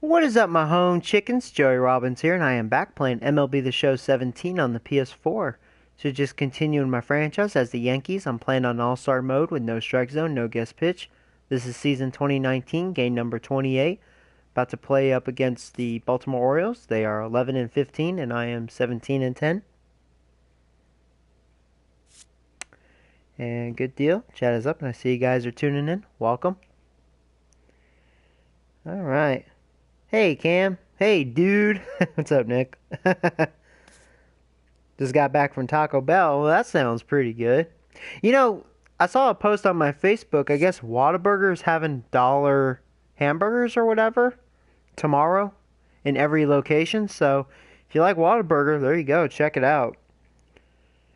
What is up, my home chickens? Joey Robbins here, and I am back playing MLB The Show 17 on the PS4. So just continuing my franchise as the Yankees, I'm playing on All-Star mode with no strike zone, no guest pitch. This is season 2019, game number 28. About to play up against the Baltimore Orioles. They are 11 and 15, and I am 17 and 10. And good deal. Chat is up, and I see you guys are tuning in. Welcome. All right. Hey, Cam. Hey, dude. What's up, Nick? Just got back from Taco Bell. Well, that sounds pretty good. You know, I saw a post on my Facebook. I guess Whataburger's having dollar hamburgers or whatever tomorrow in every location. So if you like Whataburger, there you go. Check it out.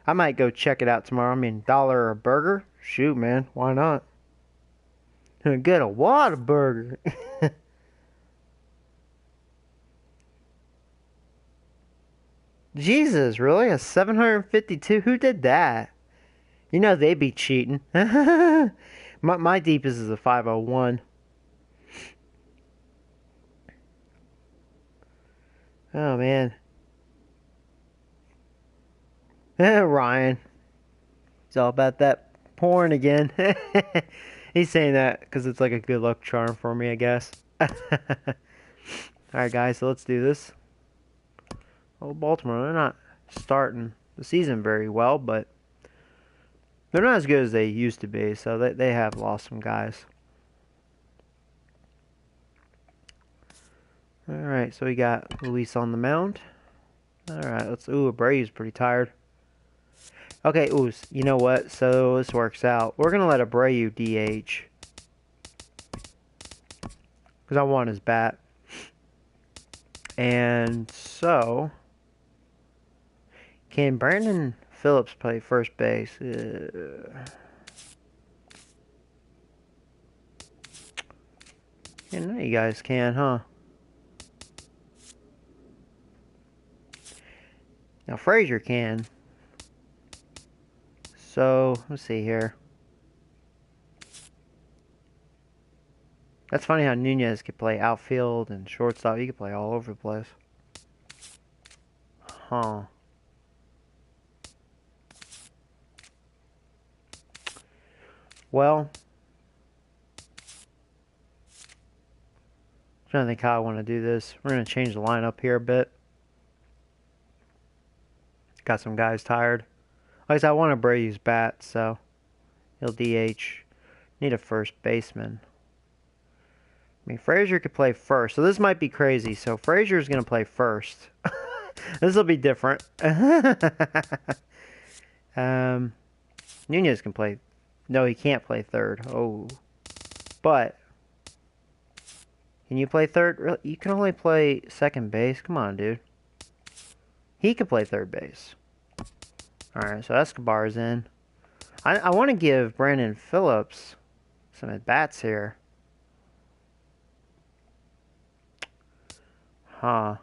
I might go check it out tomorrow. I mean, dollar a burger? Shoot, man. Why not? Get a Whataburger. Jesus, really? A 752? Who did that? You know they be cheating. my deepest is a 501. Oh, man. Ryan. He's all about that porn again. He's saying that because it's like a good luck charm for me, I guess. Alright, guys, so let's do this. Oh, Baltimore, they're not starting the season very well, but they're not as good as they used to be, so they have lost some guys. Alright, so we got Luis on the mound. Alright, let's... Ooh, Abreu's pretty tired. Okay, ooh, you know what? So this works out. We're going to let Abreu DH. Because I want his bat. And so... Can Brandon Phillips play first base? You know you guys can, huh? Now Frazier can. So, let's see here. That's funny how Nunez could play outfield and shortstop. He could play all over the place. Huh. Well, I'm trying to think how I want to do this. We're going to change the lineup here a bit. Got some guys tired. Like I said, I want Abreu's bat, so he'll DH. Need a first baseman. I mean, Frazier could play first, so this might be crazy. So Frazier's going to play first. This will be different. Nunez can play. No, he can't play third. Oh. But can you play third? You can only play second base. Come on, dude. He could play third base. Alright, so Escobar's in. I want to give Brandon Phillips some at-bats here. Huh.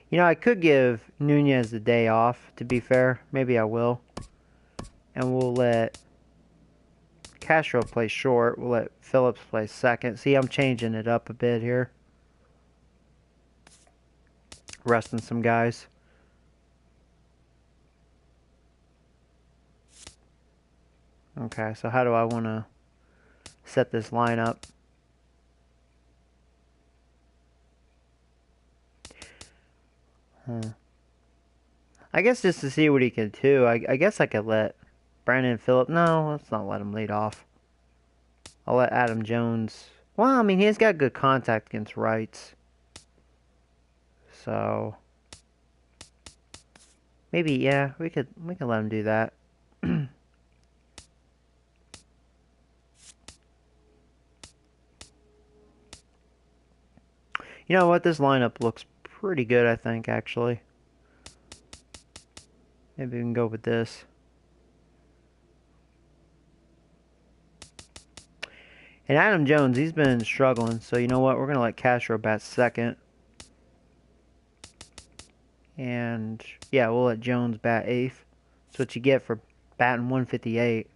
You know, I could give Nunez the day off, to be fair. Maybe I will. And we'll let Castro play short. We'll let Phillips play second. See, I'm changing it up a bit here. Resting some guys. Okay, so how do I want to set this lineup? I guess just to see what he can do, I guess I could let Brandon Phillips... No, let's not let him lead off. I'll let Adam Jones... Well, I mean, he's got good contact against rights. So... Maybe, yeah, we could let him do that. You know what? This lineup looks pretty good, I think, actually. Maybe we can go with this. And Adam Jones, he's been struggling. So, you know what? We're going to let Castro bat second. And yeah, we'll let Jones bat 8th. That's what you get for batting 158.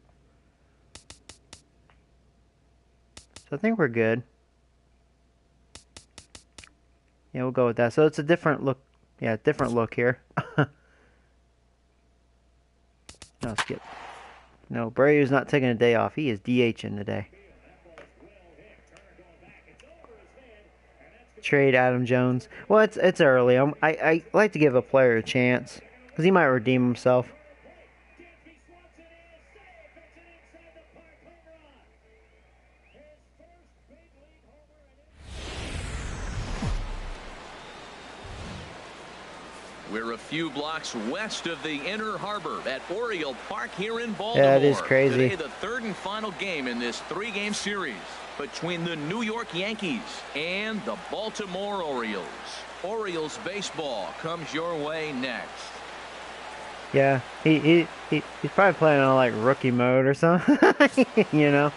So I think we're good. Yeah, we'll go with that. So it's a different look. Yeah, different look here. No, skip. No, Brady's not taking a day off. He is DHing today. Trade Adam Jones. Well, it's early. I like to give a player a chance because he might redeem himself. We're a few blocks west of the Inner Harbor at Oriole Park here in Baltimore. Yeah, it is crazy. Today, the third and final game in this 3-game series between the New York Yankees and the Baltimore Orioles. Orioles baseball comes your way next. Yeah, he's probably playing on like rookie mode or something. You know,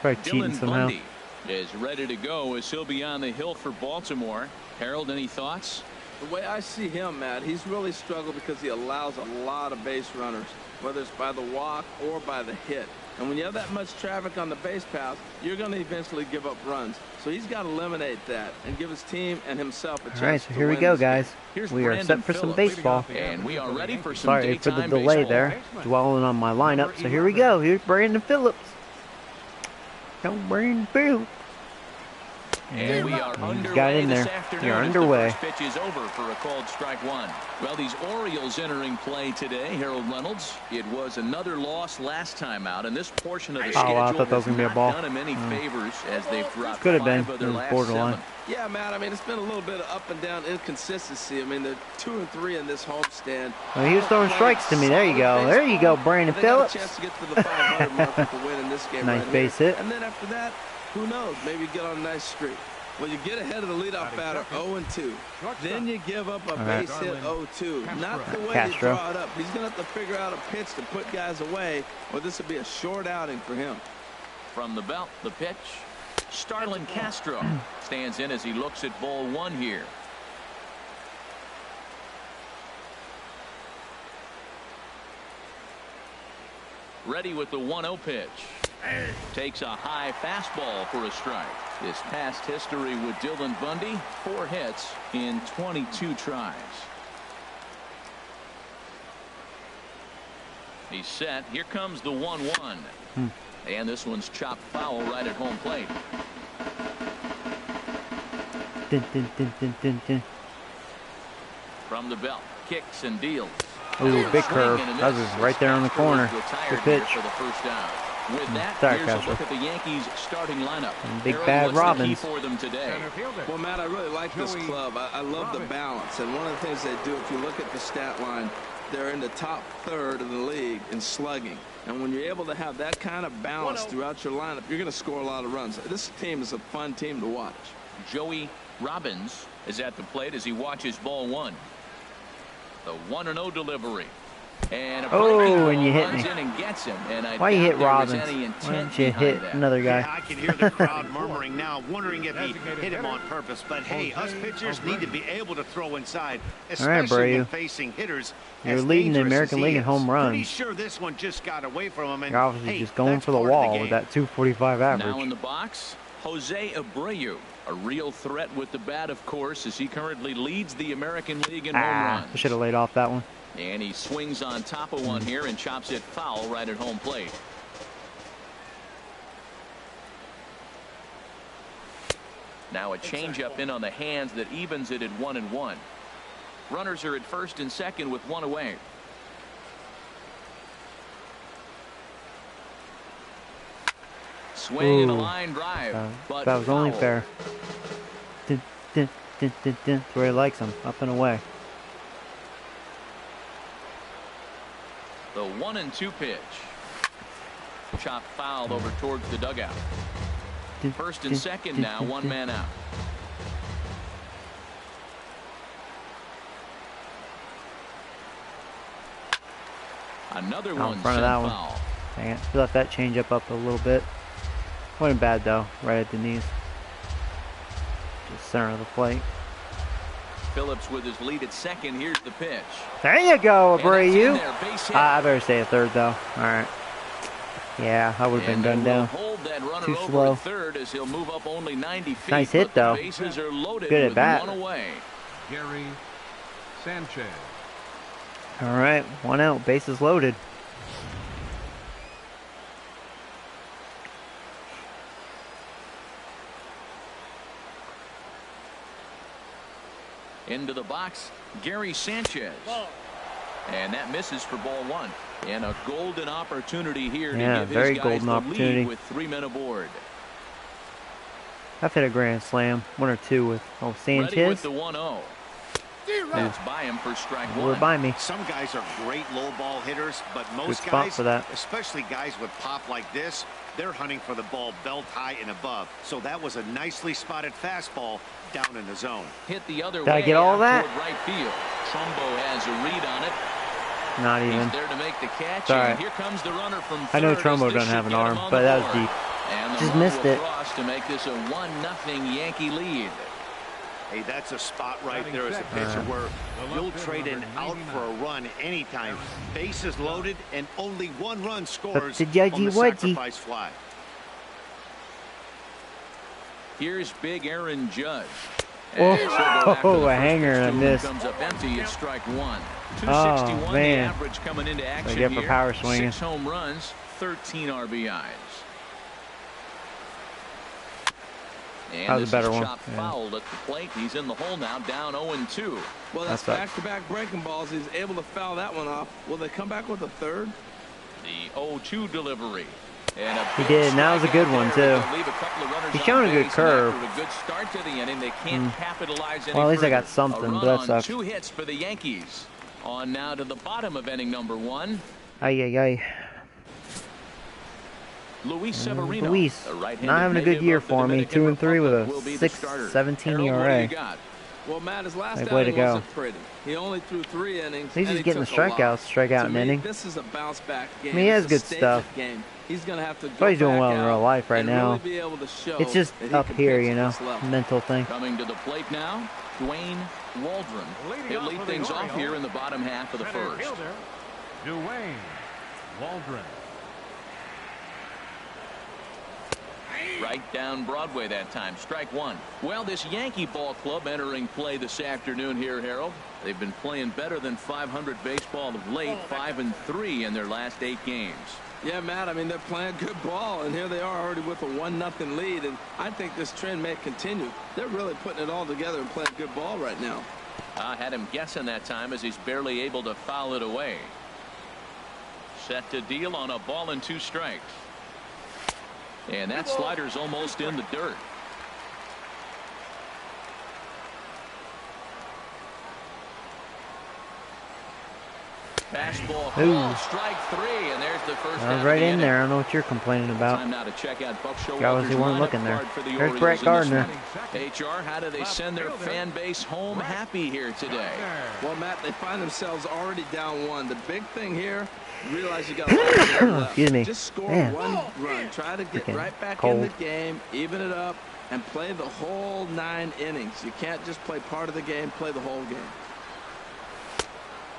probably cheating Dylan somehow. Bundy is ready to go as he'll be on the hill for Baltimore. Harold, any thoughts? The way I see him, Matt, he's really struggled because he allows a lot of base runners, whether it's by the walk or by the hit. And when you have that much traffic on the base path, you're going to eventually give up runs. So he's got to eliminate that and give his team and himself a chance to win. All right, so here we go, guys. Here's We are Brandon set for some Phillips. baseball. And we are ready for some Sorry for the daytime delay baseball. there. Dwelling on my lineup. So here we go. Here's Brandon Phillips. Go Brandon Phillips. And we are underway got in this there. afternoon. You're as underway. The first pitch is over for a called strike one. Well, these Orioles entering play today, Harold Reynolds. It was another loss last time out, and this portion of the schedule I thought that was has gonna be a not ball. done him any favors as they've dropped Could have been. 5 of their It was last borderline. 7. Yeah, Matt, I mean, it's been a little bit of up and down inconsistency. I mean, they're 2 and 3 in this homestand. Oh, he was throwing strikes to me. There you go. There you go, Brandon They got Phillips. a chance to get to the 500 mark with the win in this game. Nice right base here. hit. And then after that, who knows? Maybe get on a nice streak. Well, you get ahead of the leadoff batter 0-2. Then you give up a base hit 0-2. Not the way Castro. you draw it up. He's going to have to figure out a pitch to put guys away, or this will be a short outing for him. From the belt, the pitch. Starlin Castro stands in as he looks at ball 1 here. Ready with the 1-0 pitch. Takes a high fastball for a strike. His past history with Dylan Bundy, 4 hits in 22 tries. He's set. Here comes the 1-1. And this one's chopped foul right at home plate. Dun, dun, dun, dun, dun, dun. From the belt, kicks and deals. Ooh, big curve. Swing and a That miss. was right there on the corner. Retired Good here pitch. for the first down. With that, Sorry, here's a Castro. look at the Yankees starting lineup. And big Harold, bad what's the key Robbins. for them today? Well, Matt, I really like this club. I love the balance. And one of the things they do, if you look at the stat line, they're in the top third of the league in slugging. And when you're able to have that kind of balance throughout your lineup, you're going to score a lot of runs. This team is a fun team to watch. Joey Robbins is at the plate as he watches ball 1. The 1-0 delivery. And a breaking ball and you hit runs me. in and gets him. And I Why you doubt hit there was Robbins? any Why intent didn't you behind hit that. another guy? Yeah, I can hear the crowd murmuring now, wondering if he hit him on purpose. But hey, us pitchers need to be able to throw inside, especially when facing hitters. You're as leading the dangerous American as he League in is. home Pretty runs. sure this one just got away from him. And You're obviously hey, just going that's for the part of wall game. with that 245 Now in average. the box, Jose Abreu, a real threat with the bat, of course, as he currently leads the American League in home runs. I should have laid off that one. And he swings on top of one here and chops it foul right at home plate. Now a changeup in on the hands that evens it at 1-1. Runners are at first and second with 1 away. Swing and a Ooh. line drive, but That was only foul. fair. Dun, dun, dun, dun, dun. That's where he likes them, up and away. The 1-2 pitch. Chop fouled over towards the dugout. Dun, First and dun, second dun, now, dun, 1 dun. man out. Another Out in one front of sent that one. foul. Dang it. He left that change up a little bit. Wasn't bad though, right at the knees. Just center of the plate. Phillips with his lead at second. Here's the pitch. There you go, Abreu. I better stay at third, though. All right. Yeah, I would have been done down. Too slow. Third as he'll move up only 90 feet, nice hit, though. Bases are loaded. Good at bat. Gary Sanchez. All right, 1 out, bases loaded. Into the box, Gary Sanchez. And that misses for ball 1. And a golden opportunity here to give his guys the lead with 3 men aboard. I've hit a grand slam, 1 or 2 with Sanchez. Ready with the 1-0. That's by him for strike 1. By me. Some guys are great low ball hitters, but most Good guys, for that. especially guys with pop like this, they're hunting for the ball belt high and above. So that was a nicely spotted fastball down in the zone. Hit the other way. Did I get all that? Right field. Trumbo has a read on it. Not even. He's there to make the catch. Sorry. And here comes the runner from third. I know Trumbo doesn't have an arm, but that was deep. And just missed it. To make this a 1-0 Yankee lead. Hey, that's a spot right there as a pitcher where you'll trade an out for a run anytime. Bases loaded and only 1 run scores on the sacrifice fly. Here's big Aaron Judge. Oh, a hanger and a miss. Comes up empty at strike 1. 261 oh, man. The average coming into action here. For power swinging. 6 home runs, 13 RBIs. And that was a better one. Fouled at the plate. He's in the hole now, down 0-2. Well, that's back-to-back breaking balls. He's able to foul that one off. Will they come back with a third? The 0-2 delivery. And he did, and that was a good one, too. He's showing a good curve. A good start to the inning. They can't capitalize any well, at least further. I got something, but that sucks. 2 hits for the Yankees. On now to the bottom of inning number 1. Ay. Luis Severino, Luis, not having a good year for me. 2-3 with a 6.17 ERA. Well, Matt, his last way to go. wasn't pretty. He only threw 3 innings. He's just getting the strikeouts, strikeout an inning. This is a bounce back game. I mean, he has good stuff. Game. He's gonna have to but he's doing well in real life right now. Really be able to show it's just up here, you know, mental thing. Coming to the plate now, Dwayne Waldron. He'll lead things off here in the bottom half of the first. Dwayne Waldron. Right down Broadway that time. Strike 1. Well, this Yankee ball club entering play this afternoon here, Harold. They've been playing better than 500 baseball of late, 5-3 in their last 8 games. Yeah, Matt, I mean, they're playing good ball, and here they are already with a 1-0 lead, and I think this trend may continue. They're really putting it all together and playing good ball right now. I had him guessing that time as he's barely able to foul it away. Set to deal on a ball and 2 strikes. And that slider's almost in the dirt. Fastball call, strike 3, and there's the first. I was right in there. I don't know what you're complaining about. Time now to check out Buck Obviously weren't looking there. There's Brett Gardner. HR, how do they send their fan base home happy here today? Well, Matt, they find themselves already down 1. The big thing here, realize you got to excuse me. Just score 1 run. Try to get right back in the game, even it up, and play the whole 9 innings. You can't just play part of the game, play the whole game.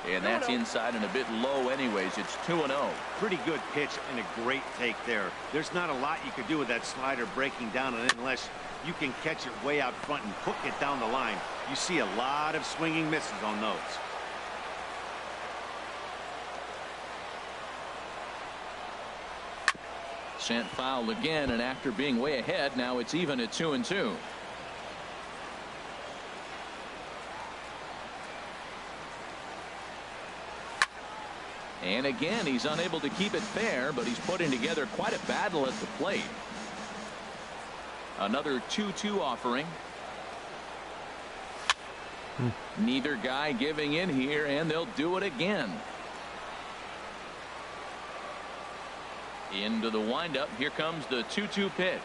And that's inside and a bit low anyways. It's 2-0. Pretty good pitch and a great take there. There's not a lot you could do with that slider breaking down on it unless you can catch it way out front and hook it down the line. You see a lot of swinging misses on those. Sent foul again, and after being way ahead, now it's even at 2-2. And again, he's unable to keep it fair, but he's putting together quite a battle at the plate. Another 2-2 offering. Neither guy giving in here, and they'll do it again. Into the windup. Here comes the 2-2 pitch.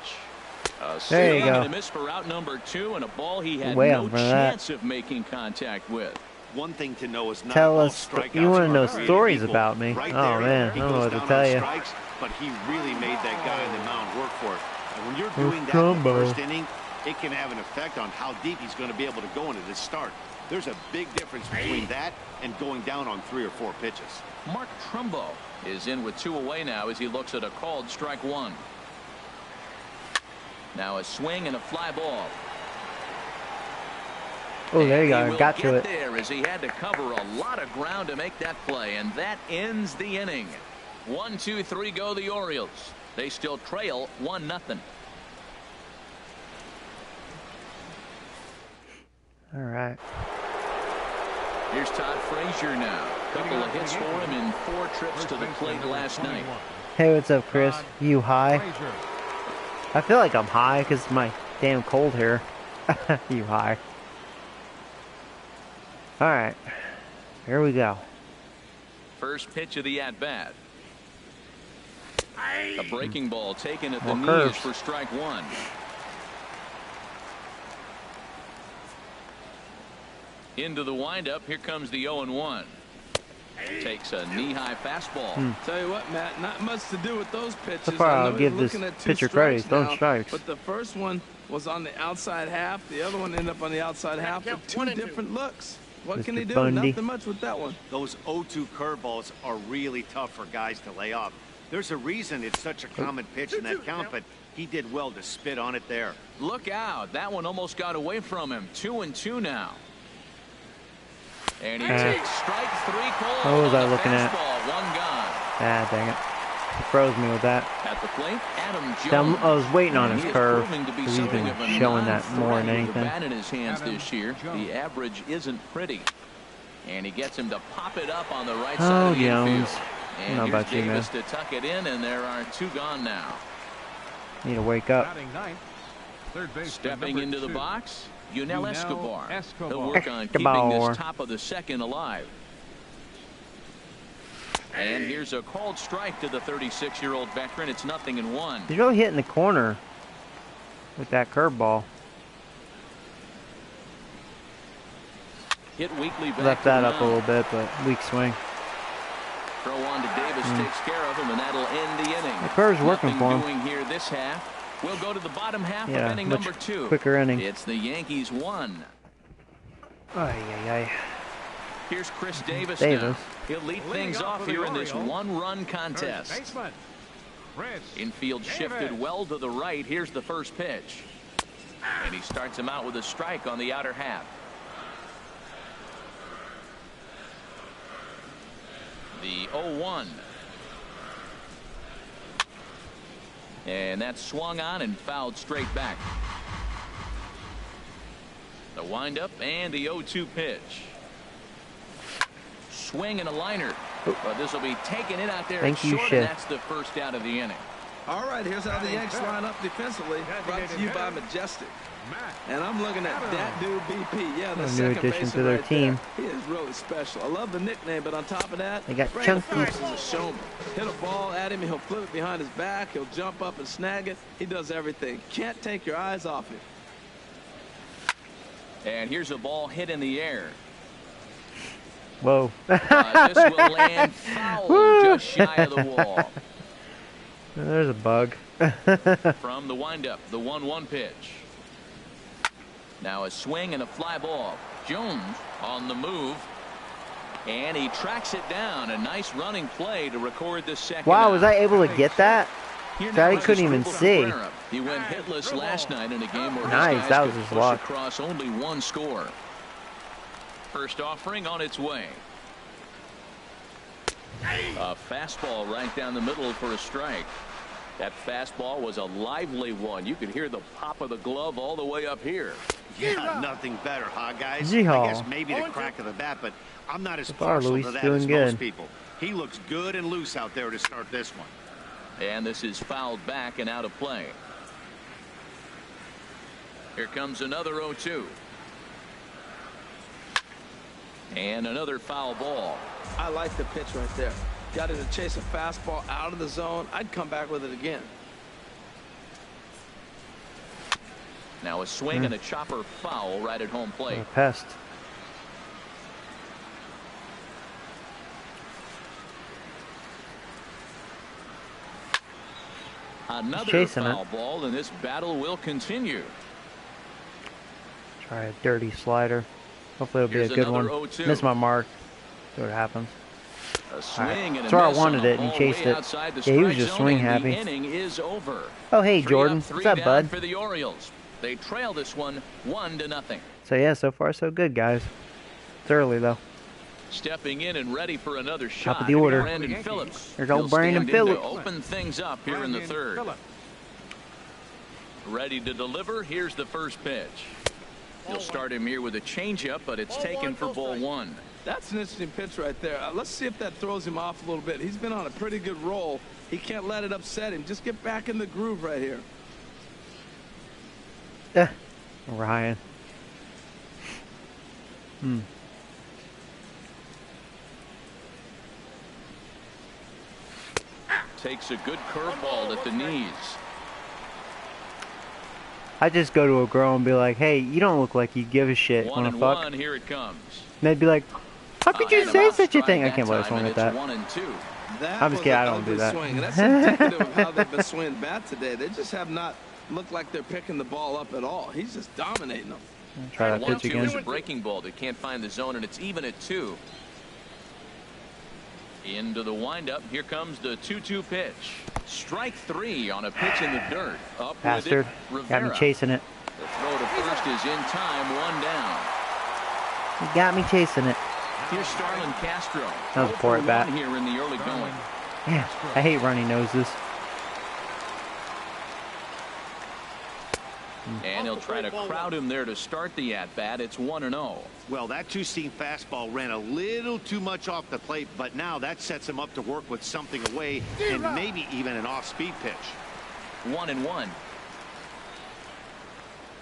There you go. A miss for out number 2, and a ball he had no chance of making contact with. One thing to know is not tell all us. strikeouts You want to know are stories equal. about me? Right oh there, man, I don't know what to tell you. Strikes, but he really made that guy on the mound work for it. And when you're doing that in the Trumbo. first inning, it can have an effect on how deep he's going to be able to go into this start. There's a big difference between that and going down on 3 or 4 pitches. Mark Trumbo is in with 2 away now as he looks at a called strike 1. Now a swing and a fly ball. Oh, there you And go. he Got will to get it. there as he had to cover a lot of ground to make that play, and that ends the inning. 1, 2, 3 go the Orioles. They still trail 1-0. All right. Here's Todd Frazier now. Couple of hits for him in 4 trips to the plate last night. Hey, what's up, Chris? You high? Frazier. I feel like I'm high because it's my damn cold here. You high? All right. Here we go. First pitch of the at-bat. A breaking ball taken at the More knees curves. for strike 1. Into the windup. Here comes the 0-1. Takes a knee-high fastball. Tell you what, Matt, not much to do with those pitches. So far, I know I'll you're give this looking at 2 pitcher strikes credit. Throwing now, strikes. But the first one was on the outside half. The other one ended up on the outside half with 2 different looks. What can Mr. he do? Bundy. Nothing much with that one. Those 0-2 curveballs are really tough for guys to lay off. There's a reason it's such a common pitch in that count, but he did well to spit on it there. Look out. That one almost got away from him. 2-2 now. And he takes strike 3 cold. What was on I the looking at? fastball. 1 gone. Ah, dang it. He froze me with that. At the plate, Adam See, I Jones. was waiting on And his he is curve, proving to be 'cause he's something been of a showing that more than non-threat with the anything. bat in his hands Adam this year. Jones. The average isn't pretty. And he gets him to pop it up on the right Oh, side of the Jones. infield. I And don't know here's about you, man. Davis to tuck it in, and there are 2 gone now. Need to wake up. Batting ninth. Third base. Stepping into the box, Yunel Yunel Escobar. Escobar. He'll work on keeping Escobar. this top of the second alive. And here's a called strike to the 36-year-old veteran. It's 0-1. He's really hitting the corner with that curveball. Hit weekly back Left to that the up a mound. little bit, but weak swing. Throw on to Davis takes care of him, and that'll end the inning. The curve's working Nothing for him. doing here this half. We'll go to the bottom half Yeah, of inning much number 2. quicker inning. It's the Yankees 1. Ay, ay, ay. Here's Chris Davis, Davis. now. He'll lead Leading things off off for the here in this Orioles, one-run First contest. baseman. Chris Infield shifted Davis. well to the right. Here's the first pitch. And he starts him out with a strike on the outer half. The 0-1. And that's swung on and fouled straight back. The windup and the 0-2 pitch. Swing and a liner. But this will be taken in out there. Thank you, short, Shea. and that's the first out of the inning. All right, here's how the Yanks line up defensively. Brought to you by Majestic. Matt. And I'm looking at that dude BP. Yeah, the A new second addition baseman to their right team. there. He is really special. I love the nickname, but on top of that, They got Brandon chunky. Phillips is a showman. Hit a ball at him, he'll flip it behind his back, he'll jump up and snag it. He does everything. Can't take your eyes off him. And here's a ball hit in the air. Whoa. This will land foul just shy of the wall. There's a bug. From the windup, the 1-1 pitch. Now a swing and a fly ball. Jones on the move. And he tracks it down. A nice running play to record the second. Wow, out. was I able to get that? Here I now couldn't is even Trevor see. Cabrera. He went hitless last night in a game where Nice, his guys that was could his push luck. across only 1 score. First offering on its way. A fastball right down the middle for a strike. That fastball was a lively one. You could hear the pop of the glove all the way up here. Yeah, nothing better, huh, guys? Yeehaw. I guess maybe the crack of the bat, but I'm not as So far, partial Luis to that doing as good. most people. He looks good and loose out there to start this one. And this is fouled back and out of play. Here comes another 0-2. And another foul ball. I like the pitch right there. Got it to chase a fastball out of the zone. I'd come back with it again. Now a swing and a chopper foul right at home plate. A pest. Another chasing foul it. ball, and this battle will continue. Try a dirty slider. Hopefully it'll be Here's a good another one. 0-2. Missed my mark. See what happens. A swing and a That's where I miss wanted on the it, and he ball chased way it. outside the Yeah, he was strike just zone, swing and happy. The inning is over. Oh, hey, 3 Jordan. up, 3 What's up, down bud? for the Orioles. They trail this one 1-0. So, yeah, so far so good, guys. It's early, though. Stepping in and ready for another shot. Top of the order. Brandon Phillips. There's old He'll Brandon stand in to Phillips. open things up here in the third. Ready to deliver. Here's the first pitch. He'll start him here with a changeup, but it's taken for ball 1. That's an interesting pitch right there. Let's see if that throws him off a little bit. He's been on a pretty good roll. He can't let it upset him. Just get back in the groove right here. Ryan. Takes a good curveball at the knees. I just go to a girl and be like, hey, you don't look like you give a shit. Wanna fuck? 1-1. Here it comes. And they'd be like, how could you And say about such a strike thing? I that can't believe I time, swung and at it's that. 1-2. That I'm just was kidding, an I don't do ugly that. swing. And that's indicative of how they've been swinging bat today. They just have not looked like they're picking the ball up at all. He's just dominating them. Try that pitch 1-2 is a again. breaking ball that can't find the zone, and it's even at 2. Into the windup. Here comes the 2-2 pitch. Strike 3 on a pitch in the dirt. Up Bastard. with it, Got me Rivera. chasing it. The throw to first is in time. 1 down. He got me chasing it. Here's Starlin Castro. That was a poor 0 for at bat. 1 here in the early going. Yeah, I hate runny noses. And he'll try to crowd him there to start the at-bat. It's 1-0. Well, that two-seam fastball ran a little too much off the plate, but now that sets him up to work with something away and maybe even an off-speed pitch. 1-1.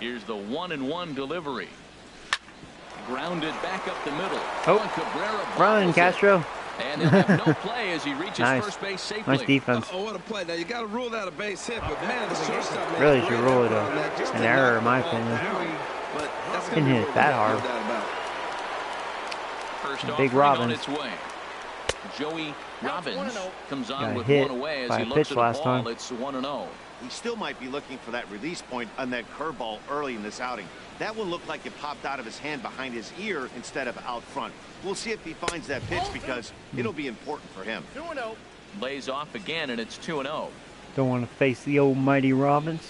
Here's the 1-1 delivery. Grounded back up the middle. Oh. And Cabrera Run, bobbles it. Castro. And he'll have no play as he reaches Nice. first base safely. Nice defense. Oh, what a play. Now, you got to rule that a base hit, but man, the shortstop made Really a should great rule it effort on that. Just an to error, knock in my the ball opinion. down. But that's Didn't gonna hit be it that no hard. doubt about it. First Big offering Robbins. on its way. Joey Robbins comes on Got with hit 1 away as by he a looks pitch at the last ball. time. It's 1-0. He still might be looking for that release point on that curveball early in this outing. That one looked like it popped out of his hand behind his ear instead of out front. We'll see if he finds that pitch because it'll be important for him. Lays off again, and it's 2-0. Don't want to face the old mighty Robbins.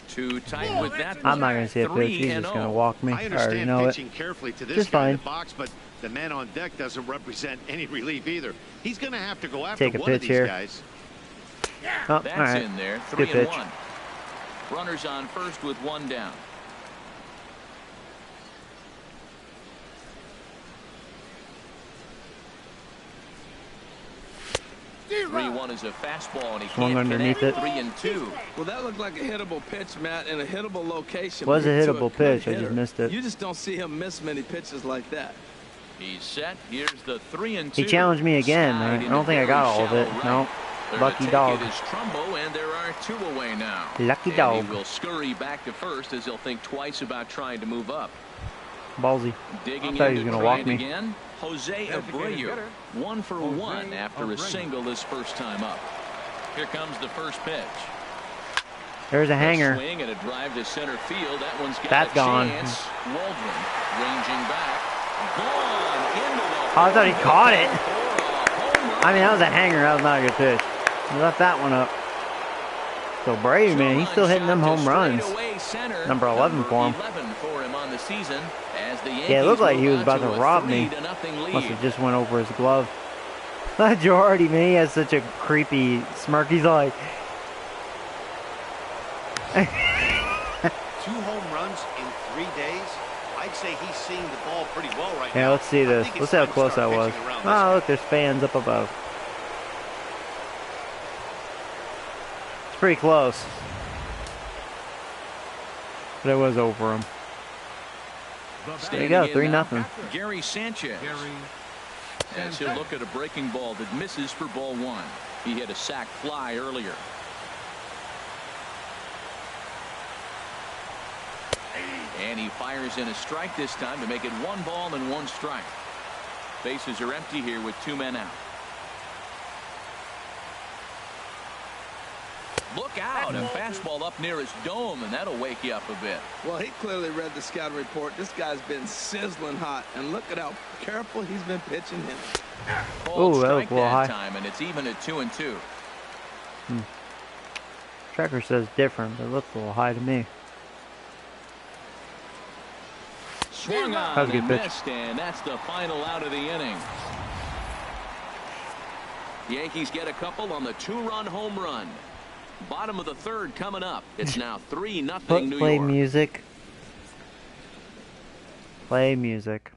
Too tight with that. I'm not going to see a pitch. He's just going to walk me. I I already understand know it. pitching carefully to this Just guy in fine. the box, but the man on deck doesn't represent any relief either. He's going to have to go after Take a one of pitch these here. guys. Oh, That's all right. in there. Good pitch. 3-1. Runners on first with 1 down. Three one is a fastball, and he Swung can't underneath connect. it. 3-2. Well, that looked like a hittable pitch, Matt, in a hittable location. Was a To hittable good pitch. I hitter. just missed it. You just don't see him miss many pitches like that. He's set. Here's the 3-2. He challenged me again. Slide I into don't think I got very all of it. shallow No. There Lucky to take dog. It is Trumbo, and there are 2 away now. Lucky and dog. He will scurry back to first as he'll think twice about trying to move up. Ballsy. Digging thought in he was to gonna try walk it me. again. Jose Abreu, 1 for 1 after a single his first time up. Here comes the first pitch. There's a hanger. A swing and a drive to center field. That one's got That's a gone. chance. Waldron ranging back. Gone into the Oh, I thought he caught it. home run. I mean, that was a hanger. That was not a good pitch. He left that one up. So brave, man. He's still hitting them home runs. Number 11 for him. 11 for him on the season as the Yeah, it looked like he was about to rob me. 3-0 lead. Must have just went over his glove. Jordy, man, he has such a creepy smirk. He's like, 2 home runs in 3 days. I'd say he's seeing the ball pretty well right now. yeah, let's see I this. think Let's it's see how time to close that start was. pitching around this Oh, guy. look, there's fans up above. It's pretty close. But it was over him. There you go, 3-0. Gary Sanchez. As he'll look at a breaking ball that misses for ball 1. He hit a sac fly earlier. And he fires in a strike this time to make it 1 ball and 1 strike. Bases are empty here with 2 men out. Look out, a fastball up near his dome, and that'll wake you up a bit. Well, he clearly read the scouting report. This guy's been sizzling hot, and look at how careful he's been pitching him. Called Ooh, that was strike a little high. time, and it's even at 2-2. Tracker says different, but it looks a little high to me. Swung That was on a good and pitch. missed, and that's the final out of the inning. The Yankees get a couple on the 2-run home run. Bottom of the third coming up. It's now 3-0 New Play York. music. Play music.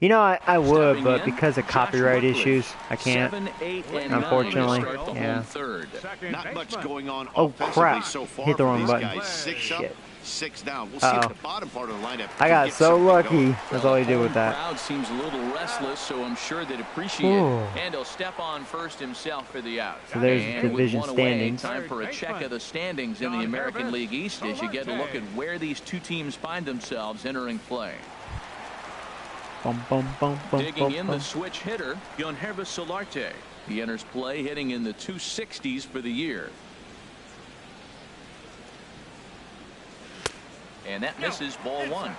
You know, I would, Stepping but in, because of Josh copyright Rutledge. issues, I can't. 7, 8, and Unfortunately, 9 to start the yeah. home third. Second Not much baseman. going on Oh, offensively crap. so far Hit the for wrong these button. guys. 6 up, Shit. 6 down. We'll see if the bottom part of the lineup I can got get so something lucky. going. That's all he did with The that. crowd seems a little restless, so I'm sure they'd appreciate Ooh. it. And he'll step on first himself for the out. So there's And with division one away, standings. time for a check of the standings in the American League East as you get a look at where these two teams find themselves entering play. Bum, bum, bum, bum, Digging bum, in bum. the switch hitter, Yankervis Solarte. He enters play hitting in the 260s for the year. And that misses ball one.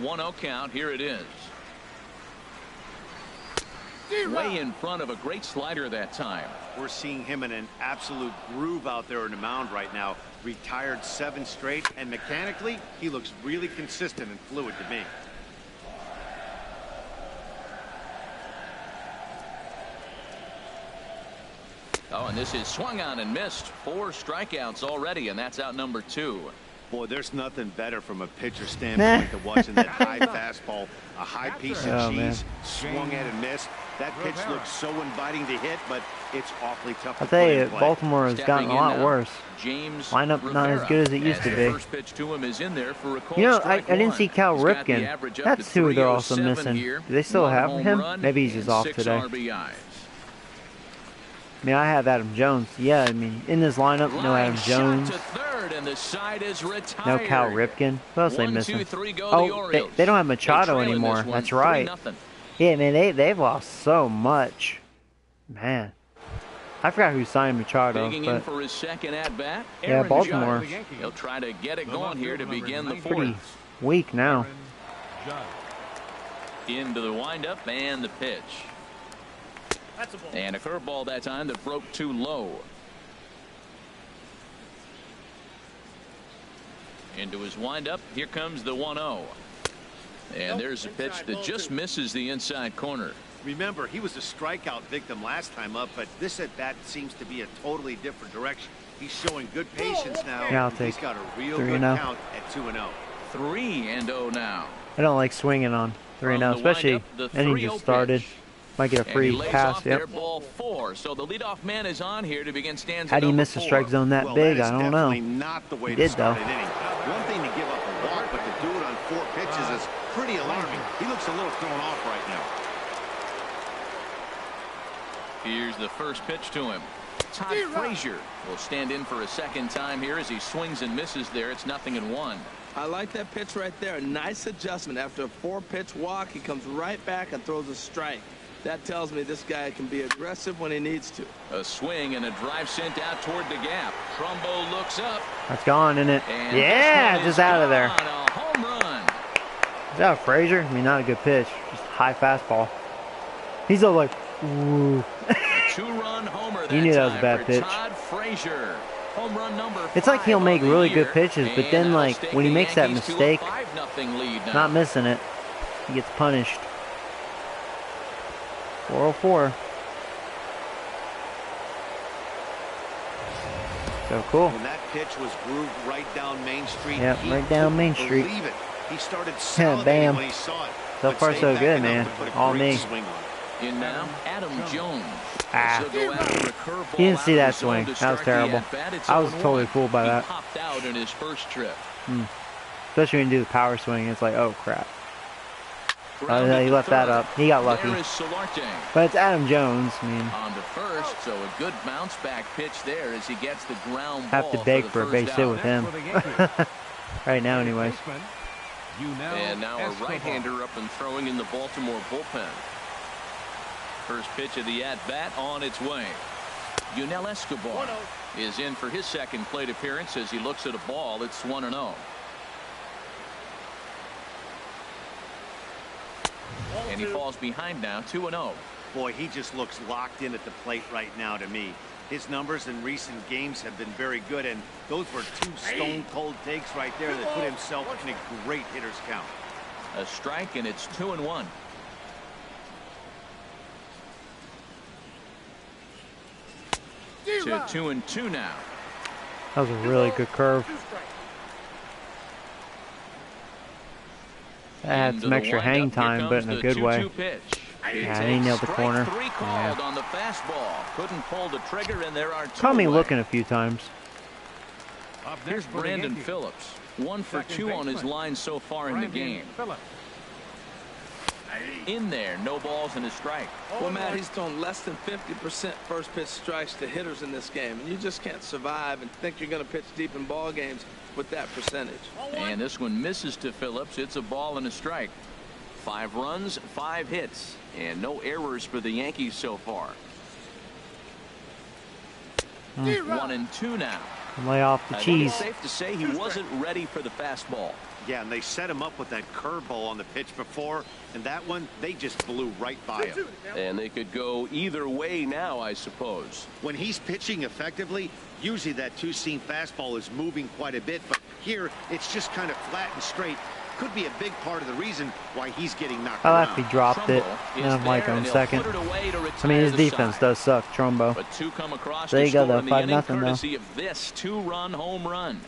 1-0 count. Here it is. Way in front of a great slider that time. We're seeing him in an absolute groove out there in the mound right now. Retired 7 straight, and mechanically, he looks really consistent and fluid to me. Oh, and this is swung on and missed. 4 strikeouts already, and that's out number 2. Boy, there's nothing better from a pitcher standpoint than watching that high fastball, a high piece of Oh, man. cheese, swung at and missed. That pitch looks so inviting to hit, but it's awfully tough I'll to tell put you, in play. Baltimore has Stepping gotten a in lot now, worse. James Lineup not as Rivera, good as it used to the be. first pitch to him is in there for a called You know, I strike didn't one. see Cal He's got the Ripken. average up That's to who they're also 307 missing. here. Do they still 1 have home him? run Maybe he's just and off 6 today. RBIs. I mean, I have Adam Jones. Yeah, I mean, in this lineup, no Line Adam shot Jones, to third, and the side is no retired. Cal Ripken. Who else are they 1, missing? 2, 3 go the Oh, Orioles. they don't have They Machado trail in anymore. this one, That's right. 3-0. Yeah, man, they've lost so much. Man, I forgot who signed Machado, Digging in but for his second at bat. yeah, Aaron Baltimore, Judge. He'll try to get it going here to begin the pretty fourth. weak now. Into the windup and the pitch. And a curveball that time that broke too low. Into his windup. Here comes the 1-0. And there's a pitch that just misses the inside corner. Remember, he was a strikeout victim last time up, but this at bat seems to be a totally different direction. He's showing good patience now. Yeah, I'll He's take got a real 3-0. good count at 2-0. 3-0 now. I don't like swinging on 3-0, From the especially windup, the inning 3-0 just started. pitch. Might get a And he free lays pass. off their Yep. ball 4. So the leadoff man is on here to begin stanza How do you number miss the 4. strike zone that Well, big? that is I don't know. definitely not the way He to did, start though. an inning. One thing to give up a walk, but to do it on 4 pitches is pretty alarming. He looks a little thrown off right now. Here's the first pitch to him. Todd Frazier will stand in for a second time here as he swings and misses there. It's 0-1. I like that pitch right there. A nice adjustment. After a 4-pitch walk, he comes right back and throws a strike. That tells me this guy can be aggressive when he needs to. A swing and a drive sent out toward the gap. Trumbo looks up. That's gone, isn't it? And Yeah, this one just is out of there. gone. A home run. Is that a Frazier? I mean, not a good pitch. Just high fastball. He's all like, ooh. A 2-run homer that You knew that was a time bad for pitch. Todd Frazier. Home run number It's like 5 he'll on make the really year, good pitches, but and then, that'll like, stake when he the makes that Yankees to a mistake, 5-0 lead now. not missing it, he gets punished. 404. So cool. And that pitch was grooved right down Main Street. Yep, He right down couldn't Main Street. believe it. He started Yeah, salivating bam. when he saw it. So but far, stayed so back good, enough man. to put a All great me. swing on it. In now, Adam Jones. Ah. He'll go after a curveball You didn't see out that of the zone swing. to That was start the terrible. at-bat. It's I was 0-1. totally fooled by He that. popped out in his first trip. Especially when you do the power swing, it's like, oh crap. Grounded Oh, he to left that third. up. He got lucky. There is Solarte. But it's Adam Jones. I mean, On to first, so a good bounce back pitch there as he gets the ground ball. have to beg the for a first base hit out. with him. For the Yankees, Right now, anyways. And now a right-hander up and throwing in the Baltimore bullpen. First pitch of the at-bat on its way. Yunel Escobar is in for his second plate appearance as he looks at a ball. It's 1-0. And he falls behind now, 2-0. Boy, he just looks locked in at the plate right now to me. His numbers in recent games have been very good, and those were two stone-cold takes right there that put himself in a great hitter's count. A strike, and it's 2-1. To 2-2 now. That was a really good curve. That had some extra hang time, but in a good way. Yeah, and he nailed the corner. Yeah. On the fastball. Couldn't pull the trigger, and there are two Caught me away. looking a few times. Here's Brandon Phillips. 1 for 2 on his line so far in the game. In there, no balls and a strike. Well, Matt, he's thrown less than 50% first pitch strikes to hitters in this game. And you just can't survive and think you're going to pitch deep in ball games with that percentage. And this one misses to Phillips. It's a ball and a strike. 5 runs, 5 hits, and no errors for the Yankees so far. 1-2 now. Lay off the I think cheese. it's safe to say he wasn't ready for the fastball. Yeah, and they set him up with that curveball on the pitch before, and that one, they just blew right by him. And they could go either way now, I suppose. When he's pitching effectively, usually that two-seam fastball is moving quite a bit, but here it's just kind of flat and straight. Could be a big part of the reason why he's getting knocked I around. laughed he dropped it, and I'm like on second. I mean, his defense does suck, Trumbo. But 2 come across There you go, score though, in the 5-0 inning, though. courtesy of this 2-run home run.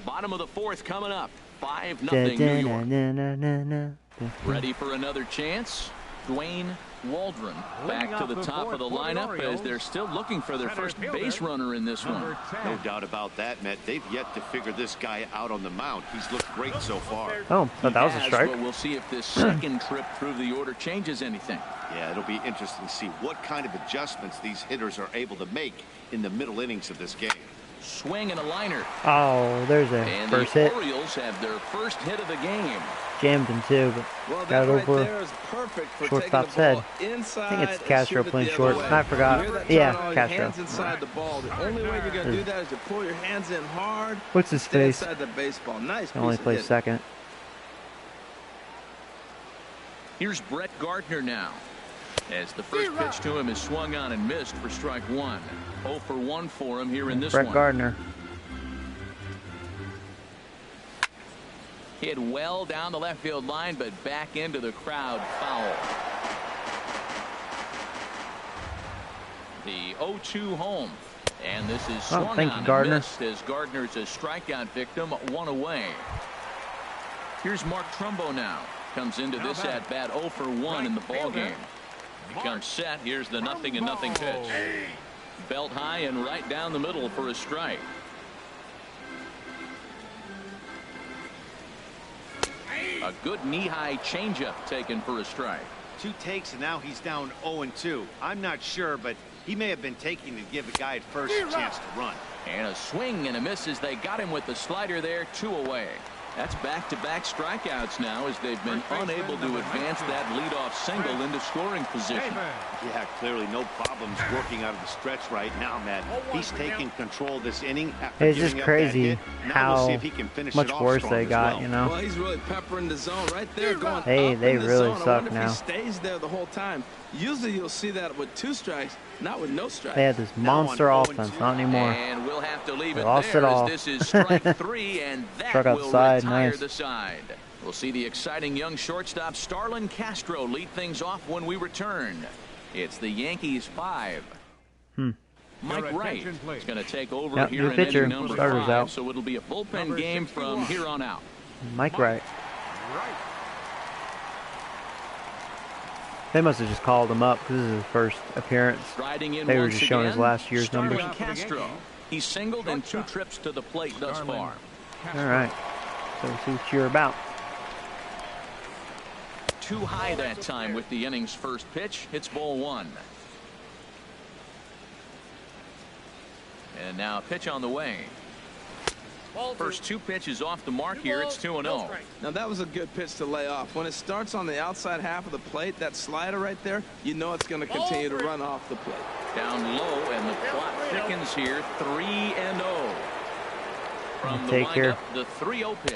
Bottom of the 4th coming up. 5-0 New York. Ready for another chance? Dwayne Waldron back to the top of the lineup as they're still looking for their first base runner in this one. No doubt about that, Matt. They've yet to figure this guy out on the mound. He's looked great so far. Oh, thought that was a strike. But we'll see if this second trip through the order changes anything. Yeah, it'll be interesting to see what kind of adjustments these hitters are able to make in the middle innings of this game. Swing and a liner. Oh, there's a And first the hit. Orioles have their first hit of the game. Jammed him too, but Well, got that it right over there is perfect for shortstop's taking the ball head. inside. I think it's and Castro shoot it playing the short. other way. I forgot. You hear that Yeah, turn on, your Castro. hands inside the ball. The only way you're going to do that is to pull your hands in hard. What's his stay face? inside the baseball. Nice. He only piece of plays hitting. second. Here's Brett Gardner now. As the first pitch to him is swung on and missed for strike 1. 0 for 1 for him here in this Brett one. Gardner. Hit well down the left field line, but back into the crowd foul. The 0-2 home. And this is swung thank on you, Gardner. and missed as Gardner's a strikeout victim, 1 away. Here's Mark Trumbo now. Comes into this at bat 0 for 1 in the ball game. Becomes set. Here's the 0-0 pitch. Belt high and right down the middle for a strike. A good knee-high changeup taken for a strike. 2 takes, and now he's down 0-2. I'm not sure, but he may have been taking to give the guy at first a chance to run. And a swing and a miss as they got him with the slider there, 2 away. That's back-to-back strikeouts now as they've been unable to advance that leadoff single into scoring position. Yeah, clearly no problems working out of the stretch right now, Matt. He's taking control of this inning after It's just giving up crazy that hit. Now how we'll see if he can finish much it off worse strong they as got, well. you know. Well, he's really peppering the zone right there, going Hey, up they in the really zone. I suck wonder now. if he stays there the whole time. Usually you'll see that with 2 strikes, not with no strikes. They had this monster offense, not anymore. And we'll have to leave They it lost there it as all. this is strike 3, and that Struck will outside, retire nice. the side. We'll see the exciting young shortstop Starlin Castro lead things off when we return. It's the Yankees 5. Mike Wright is going to take over Yep, here new in pitcher. inning number Starter's 5, out. so it'll be a bullpen game from here on out. Mike Wright. They must have just called him up because this is his first appearance. Riding in They were once just showing his again, last year's Starlin numbers. Castro. He's singled in 2 trips to the plate thus far. All right. So we'll see what you're about. Too high that time with the inning's first pitch. Hits ball 1. And now pitch on the way. First 2 pitches off the mark here. It's 2-0. Now that was a good pitch to lay off. When it starts on the outside half of the plate, that slider right there, you know it's going to continue to run off the plate. Down low, and the clock thickens here. 3-0. From the Take here. windup, the 3-0 pitch.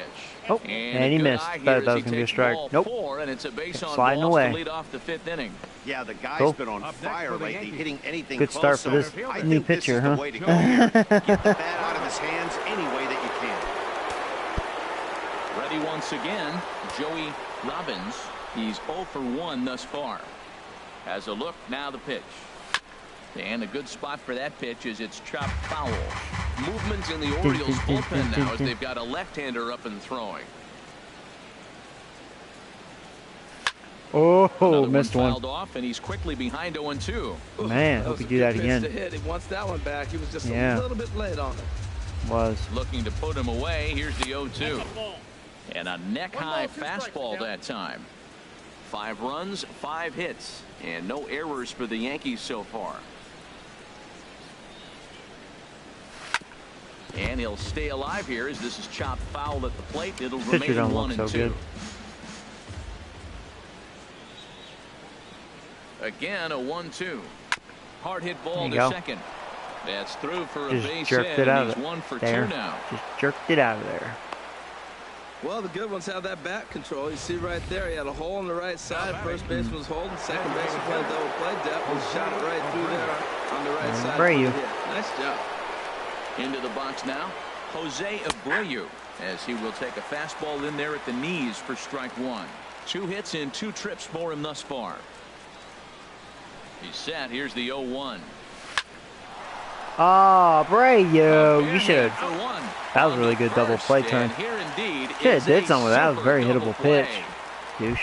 Oh, and he missed. Thought that was going to be a strike. Nope. 4, and it's a base on Sliding balls away. to lead off the 5th inning. Yeah, the guy's Cool. been on fire lately, hitting anything Good start for close. this So I new think this pitcher, is the huh? way to go here. Get the bat out of his hands any way that you can. Ready once again, Joey Robbins. He's 0 for 1 thus far. Has a look, now the pitch. And a good spot for that pitch is it's chopped foul. Movement in the Orioles bullpen now as they've got a left-hander up and throwing. Oh, Another missed one. fouled off, and he's quickly behind 0-2. Man, hope you do that again. He wants that one back. He was just Yeah. a little bit late on it. Was. Looking to put him away. Here's the 0-2. And a neck-high fastball that time. 5 runs, 5 hits, and no errors for the Yankees so far. And he'll stay alive here as this is chopped foul at the plate. It'll Pitcher remain don't 1 look and so 2. good. Again, a 1-2. Hard hit ball There to you go. second. That's through for a Just base jerked hit, it out and of he's 1 for there. 2 now. Just jerked it out of there. Well, the good ones have that bat control. You see right there, he had a hole on the right side. First baseman was holding. Second baseman playing double play. Depth and shot it right through there on the right side. Abreu. For the hit. Nice job. Into the box now, Jose Abreu, as he will take a fastball in there at the knees for strike 1. 2 hits in 2 trips for him thus far. He's set. Here's the 0-1. Oh, Abreu, you should For have. one. That was a really good double play turn. And here indeed Should is have did a something with that. It was a super very double hittable play. pitch. Douche.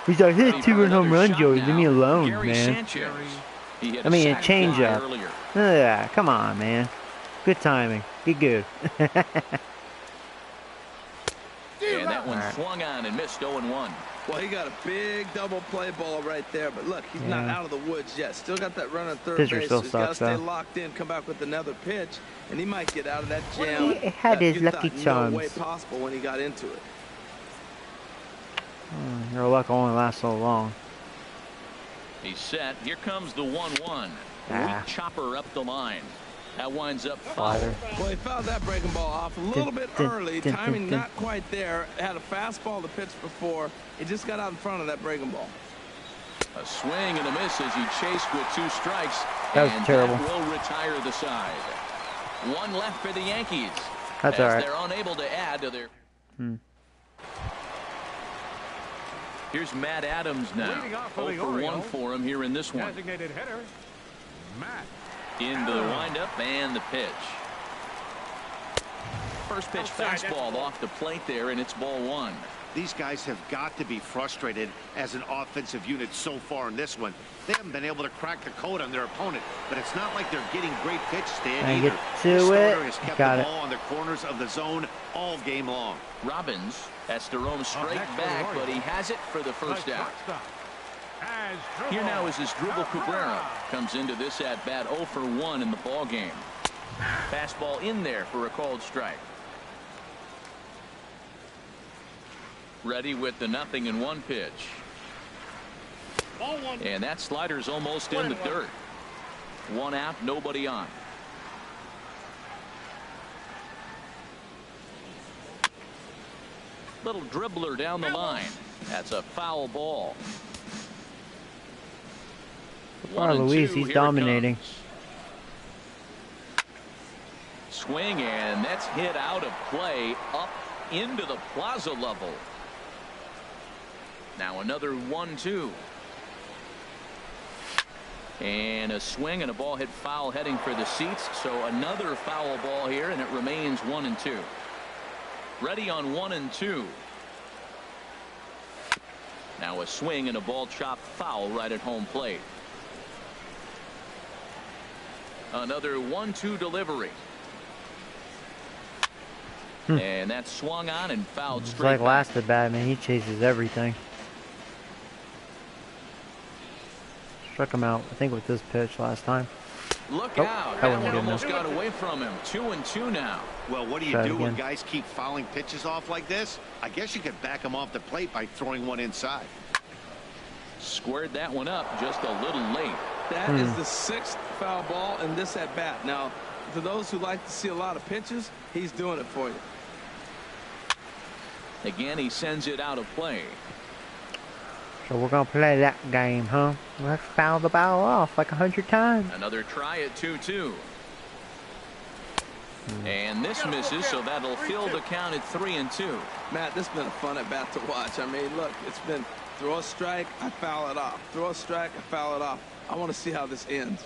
He's like, hit Ready 2 for run home another run, shot Joey. now. Leave me alone, Gary man. Sanchez. He hit I mean, a sac fly changeup. earlier. Yeah, come on, man. Good timing. Be good. And that one Alright. swung on and missed 0-1. Well, he got a big double play ball right there. But look, he's not Yeah. out of the woods yet. Still got that run on third Pitcher base. still So he's got to sucks, stay though. locked in, come back with another pitch, and he might get out of that jam. He had that his you lucky thought charms. No way possible when he got into it. Your luck only lasts so long. He's set. Here comes the 1-1. Ah. Weak chopper up the line. That winds up foul. Slider. Well, he fouled that breaking ball off a little bit early. Timing not quite there. Had a fastball to pitch before. He just got out in front of that breaking ball. A swing and a miss as he chased with 2 strikes. That was and terrible. That will retire the side. 1 left for the Yankees. That's as all right. They're unable to add to their. Here's Matt Adams now. Leading off for 0 the for 1 Orioles. for him here in this one. Designated hitter, Matt. Into the windup and the pitch. First pitch fastball off the plate there, and it's ball 1. These guys have got to be frustrated as an offensive unit so far in this one. They haven't been able to crack the code on their opponent, but it's not like they're getting great pitch stand And either. get The to starter it. has kept Got the it. ball on the corners of the zone all game long. Robbins has to roam straight next for the back, Orioles. but he has it for the first The out. shortstop, Here now is Asdrubal Cabrera. Comes into this at bat 0 for 1 in the ball game. Fastball in there for a called strike. Ready with the 0-1 pitch. And that slider's almost in the dirt. 1 out, nobody on. Little dribbler down the line. That's a foul ball. Far Luis, he's dominating. Swing, and that's hit out of play up into the plaza level. Now another 1-2. And a swing and a ball hit foul heading for the seats. So another foul ball here, and it remains 1-2. Ready on 1-2. Now a swing and a ball chopped foul right at home plate. Another 1-2 delivery. And that swung on and fouled It's straight like back. last at bat, man. He chases everything. Struck him out, I think, with this pitch last time. Look Oh, out. that That wasn't one good almost enough. got away from him. 2-2 now. Well, what do you Try it do when again. guys keep fouling pitches off like this? I guess you could back them off the plate by throwing one inside. Squared that one up just a little late. That is the 6th foul ball in this at bat. Now, to those who like to see a lot of pitches, he's doing it for you. Again, he sends it out of play. So we're gonna play that game, huh? Let's foul the ball off like 100 times. Another try at 2-2. And this misses, so that'll fill the count at 3-2. Matt, this has been a fun at bat to watch. I mean, look, it's been throw a strike, I foul it off. Throw a strike, I foul it off. I want to see how this ends.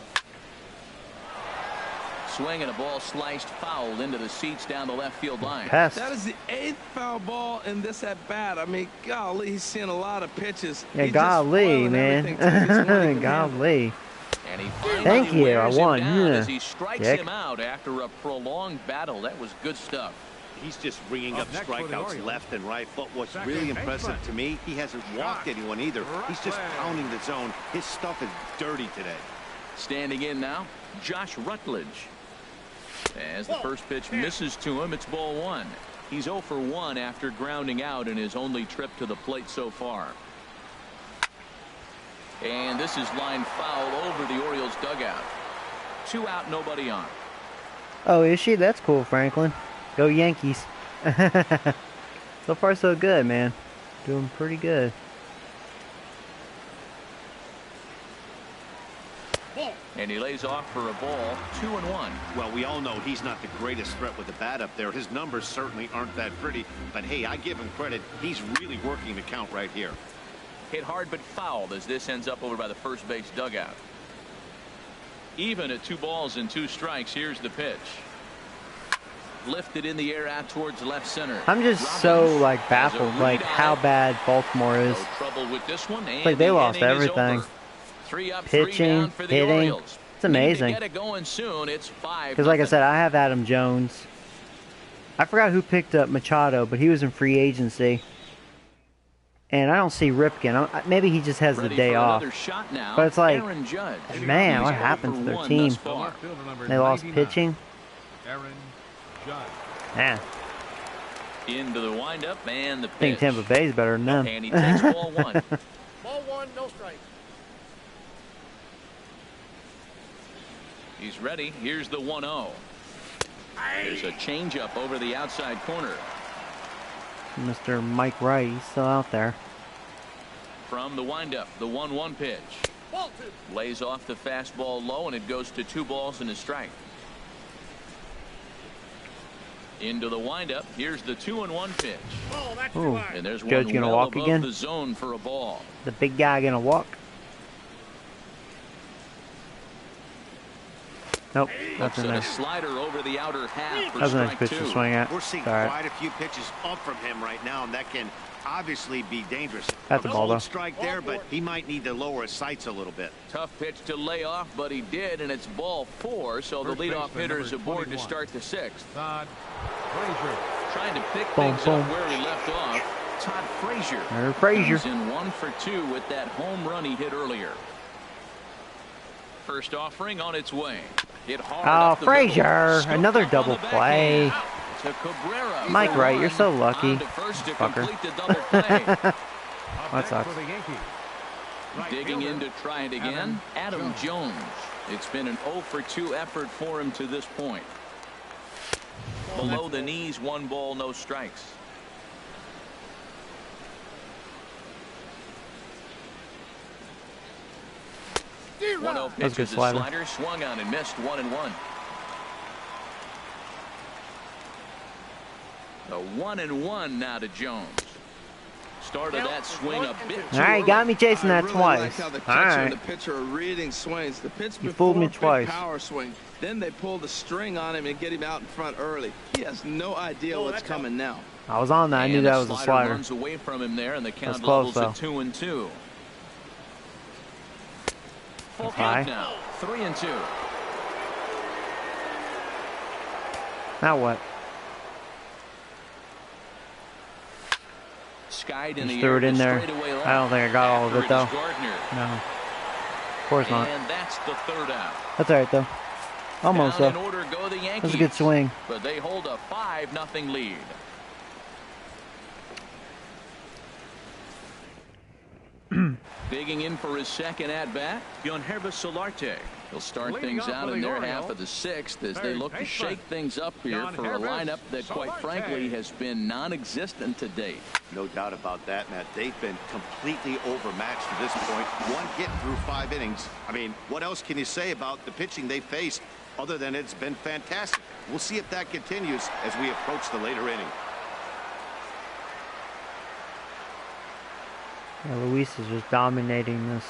Swing and a ball sliced foul into the seats down the left field line. Pest. That is the 8th foul ball in this at bat. I mean, golly, he's seeing a lot of pitches. Yeah, He's just golly, spoiling man. everything till he gets one he can handle. Golly. And he finally Thank you, I wears him won. down Yeah. as he strikes Dick. him out after a prolonged battle. That was good stuff. He's just ringing up Up next for the strikeouts Orioles. left and right. But what's Second really baseman. impressive to me, he hasn't walked anyone either. He's just pounding the zone. His stuff is dirty today. Standing in now, Josh Rutledge. As the first pitch misses to him, it's ball one. He's 0 for 1 after grounding out in his only trip to the plate so far. And this is line foul over the Orioles dugout. 2 out, nobody on. Oh, is she? That's cool, Franklin. Go Yankees. So far, so good, man. Doing pretty good. And he lays off for a ball. 2-1. Well, we all know he's not the greatest threat with the bat up there. His numbers certainly aren't that pretty. But, hey, I give him credit. He's really working the count right here. Hit hard but fouled as this ends up over by the first base dugout. Even at 2 balls and 2 strikes. Here's the pitch. Lifted in the air out towards left center. I'm just so like baffled, like how bad Baltimore is. No trouble with this one. And Like they the lost inning is everything. over. 3 up, 3 Pitching, down for the hitting. Orioles. It's amazing. Need to get it going soon. It's 5-0. Because like I said, I have Adam Jones. I forgot who picked up Machado, but he was in free agency. And I don't see Ripken. Maybe he just has the Ready day for off. another shot now. But it's like, Aaron Judge. man, what He's happened to 0 their for 1 team? thus far. They lost pitching. Aaron Judge. Yeah, Into the windup and the I pitch. think Tampa Bay's better than them. And he takes ball 1. Ball 1, no strike. He's ready. Here's the 1-0. There's a changeup over the outside corner. Mr. Mike Wright, he's still out there. From the windup, the 1-1 pitch. Ball 2. Lays off the fastball low, and it goes to 2 balls and a strike. Into the windup. Here's the 2-1 pitch. Oh, that's Ooh. too high. And there's Judge one gonna well walk above again? the zone for a ball. The big guy gonna walk? Nope, Looks nothing at a there. slider over the outer half for That was a nice strike pitch 2. to swing at. We're seeing All right. quite a few pitches up from him right now, and that can obviously be dangerous. That's a ball, though. Strike there, but he might need to lower his sights a little bit. Tough pitch to lay off, but he did, and it's ball 4, so the First leadoff baseman, hitter is number aboard to 21. start the 6th. Todd Frazier. Trying to pick Boom, things boom. up where he left off. Todd Frazier. There's Frazier. Comes in 1 for 2 with that home run he hit earlier. First offering on its way. Hit hard Oh, up the middle. Frazier, Scooped another up on double the play. backhand. To Cabrera. Mike for Wright, one. you're so lucky. On to first to Fucker. complete the double play. Up That next sucks. for the Yankees. Right Digging fielder, in to try it again. Adam Jones. It's been an 0 for 2 effort for him to this point. Below the knees, 1 ball, no strikes. D-Rod. 1-0 That was a pitch good is a slider. slider swung on and missed. 1-1. The 1-1 now to Jones. Started that swing a bit too All right, early. got me chasing I that really twice. like how the All catcher right. and the pitcher are reading swings. The pitch You before, fooled me big twice. power swing. Then they pull the string on him and get him out in front early. He has no idea Oh, what's that's coming now. I was on that. I knew And that the was a slider slider. runs away from him there, and the count That's close, levels at 2-2. Full That's high. count now. 3-2. Now what? Skied in Just the threw air it in to there. straightaway left. I don't think I got all of After it, though. is Gardner. No. Of course not. And that's the 3rd out. That's all right, though. Almost Down though. in order go the Yankees. That was a good swing. But they hold a 5-0 lead. Digging in for his second at-bat, Yanherbis Solarte. He'll start Leading things off out for in the their Orioles, half of the sixth as they third look to baseman, shake things up here for a Yanherbis lineup that, quite Solarte. frankly, has been non-existent to date. No doubt about that, Matt. They've been completely overmatched to this point. One hit through 5 innings. I mean, what else can you say about the pitching they faced other than it's been fantastic? We'll see if that continues as we approach the later inning. Yeah, Luis is just dominating this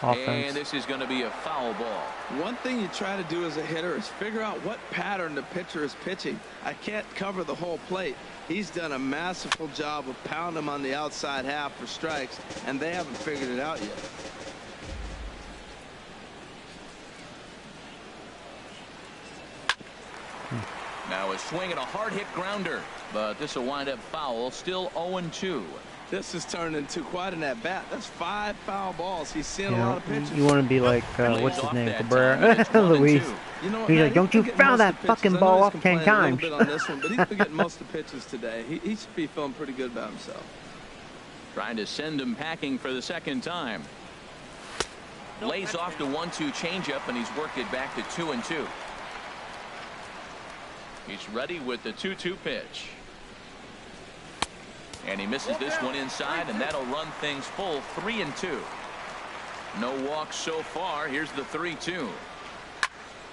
offense. And this is going to be a foul ball. One thing you try to do as a hitter is figure out what pattern the pitcher is pitching. I can't cover the whole plate. He's done a masterful job of pounding him on the outside half for strikes, and they haven't figured it out yet. Now a swing and a hard hit grounder, but this will wind up foul. Still 0-2. This has turned into quite an at-bat. That's 5 foul balls. He's seeing You a lot know, of pitches. you want to be like, Lays what's his off name, that Cabrera? time, and it's 1-2. Luis. You know what, He's Matt, like, don't you been getting foul most that of the fucking pitches. I know ball he's off 10 complaining a little times. bit on this one, but he's been getting most of the pitches today. He should be feeling pretty good about himself. Trying to send him packing for the second time. Lays off the 1-2 changeup, and he's worked it back to 2-2. He's ready with the 2-2 pitch. And he misses this one inside, and that'll run things full 3-2. No walks so far. Here's the 3-2.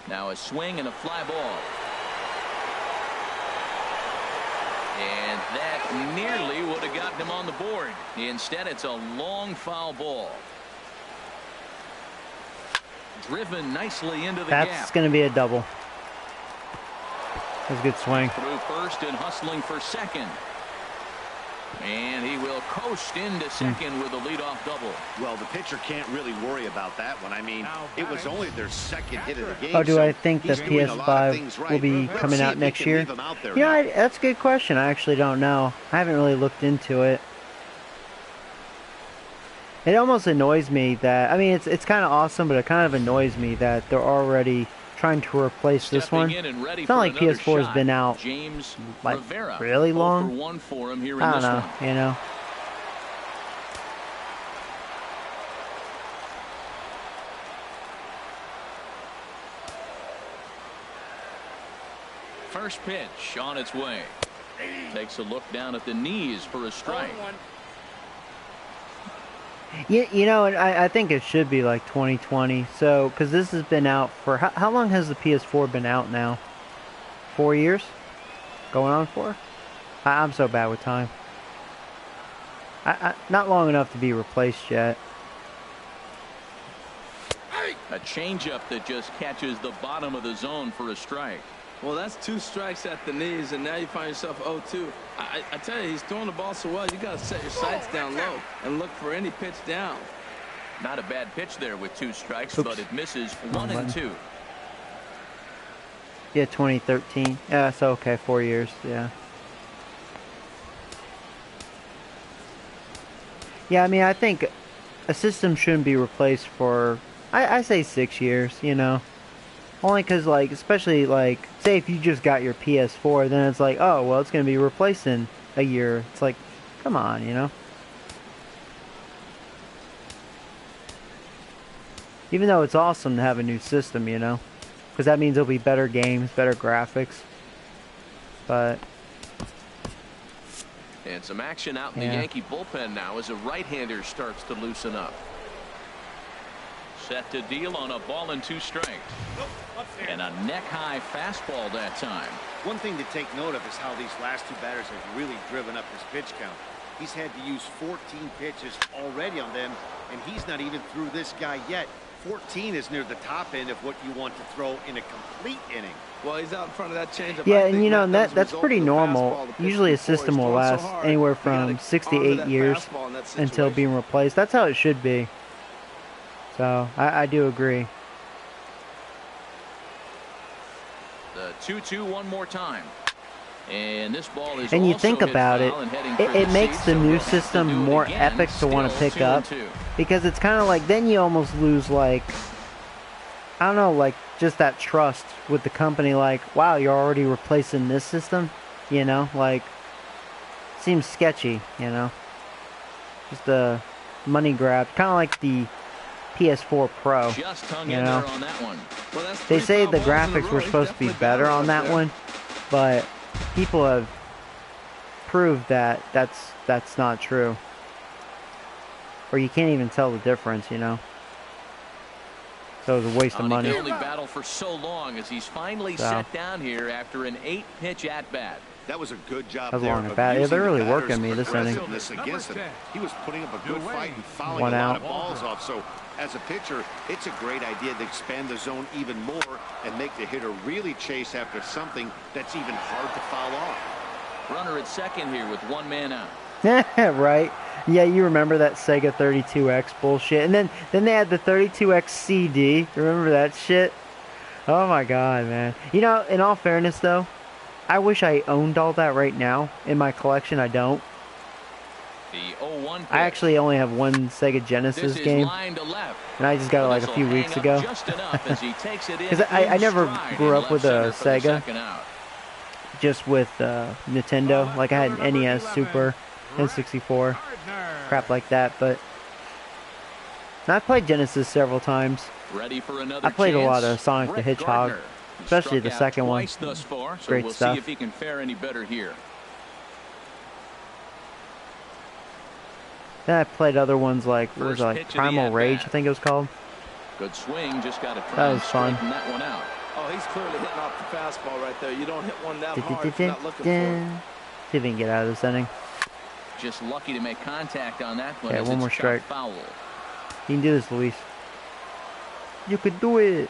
Now a swing and a fly ball. And that nearly would have gotten him on the board. Instead, it's a long foul ball. Driven nicely into the gap. That's going to be a double. That's a good swing. Through first and hustling for second. And he will coast into second with a leadoff double. Well, the pitcher can't really worry about that one. I mean, it was only their second hit of the game. Oh, do so I think the he's doing a lot of things PS5 right. will be Let's coming see out if he next can year? leave him out there You know, now. that's a good question. I actually don't know. I haven't really looked into it. It almost annoys me that, I mean, it's kind of awesome, but it kind of annoys me that they're already trying to replace this one. In and ready It's not for like another PS4 has shot. been out James like Rivera, really 0 long. for 1 for him here in I don't this know, one. you know. First pitch on its way. Takes a look down at the knees for a strike. You know, and I think it should be like 2020. So, because this has been out for, how long has the PS4 been out now? 4 years? Going on 4? I'm so bad with time. Not long enough to be replaced yet. A changeup that just catches the bottom of the zone for a strike. Well, that's 2 strikes at the knees, and now you find yourself 0-2. I tell you, he's throwing the ball so well, you got to set your sights down low and look for any pitch down. Not a bad pitch there with 2 strikes, Oops. but it misses 1 and 2. Yeah, 2013. Yeah, so okay, 4 years. Yeah. Yeah, I mean, I think a system shouldn't be replaced for, I say 6 years, you know. Only because, like, especially, like, say if you just got your PS4, then it's like, oh, well, it's going to be replaced in a year. It's like, come on, you know. Even though it's awesome to have a new system, you know. Because that means there'll be better games, better graphics. But And some action out in the Yeah. Yankee bullpen now as a right-hander starts to loosen up. Set to deal on a ball and 2 strikes. And a neck-high fastball that time. One thing to take note of is how these last 2 batters have really driven up his pitch count. He's had to use 14 pitches already on them, and he's not even through this guy yet. 14 is near the top end of what you want to throw in a complete inning. Well, he's out in front of that changeup. yeah, I and think you know, that was a that's result pretty of the normal. fastball the pitch Usually a before. He's system will throwing so last hard, anywhere you gotta from 6 to honor 8 that years fastball in that until situation. being replaced. That's how it should be. So, I do agree. The 2-2 one more time. And this ball is And you also think hit about it, foul and heading for it the makes seats, the so new they'll have to system do it more again. epic to want to Still pick up. 2-2. Because it's kind of like, then you almost lose, like, I don't know, like, just that trust with the company, like, wow, you're already replacing this system, you know, like, seems sketchy, you know, just a money grab, kind of like the PS4 Pro, Just hung you in know. there on that one. Well, that's They 3 say foul the balls in a graphics row. were He's supposed to be definitely better got it on right that there. one, but people have proved that that's not true. Or you can't even tell the difference, you know. So it was a waste of He money. can only battle for so long as he's finally sat down here after an 8-pitch at-bat. That was a good job That was there long at of bat. Yeah, using they're the really batter's working me this inning. aggressiveness against him. He was putting up a good fight and fouling One a lot out. of balls off. So as a pitcher, it's a great idea to expand the zone even more and make the hitter really chase after something that's even hard to foul off. Runner at second here with 1 man out. Right? Yeah, you remember that Sega 32X bullshit. And then they had the 32X CD. Remember that shit? Oh my god, man. You know, in all fairness though, I wish I owned all that right now. In my collection, I don't. The 0-1 pitch. I actually only have one Sega Genesis This is game. line to left. And I just got it like a This'll few hang weeks up ago. Just enough as he takes it in. Because I never stride grew in up with left a center for the Sega. second out. Just with Nintendo. Like I had an NES, Super, N64. Crap like that, but I've played Genesis several times. Ready for another I played a lot chance. of Sonic the Brett Hedgehog, Gardner, who especially struck the out second one. twice thus far, so Great we'll stuff. see if he can fare any better here. Then I played other ones like, what was it, First like pitch of the Primal Rage, at-bat. I think it was called. Good swing, just got to try That and was fun. straighten that one out. Oh, he's clearly hitting off the fastball right there. You don't hit one that hard if you're not looking for it. See if he can get out of this inning. Just lucky to make contact on that one. Yeah, as one it's more chopped strike. Foul. You can do this, Luis. You could do it.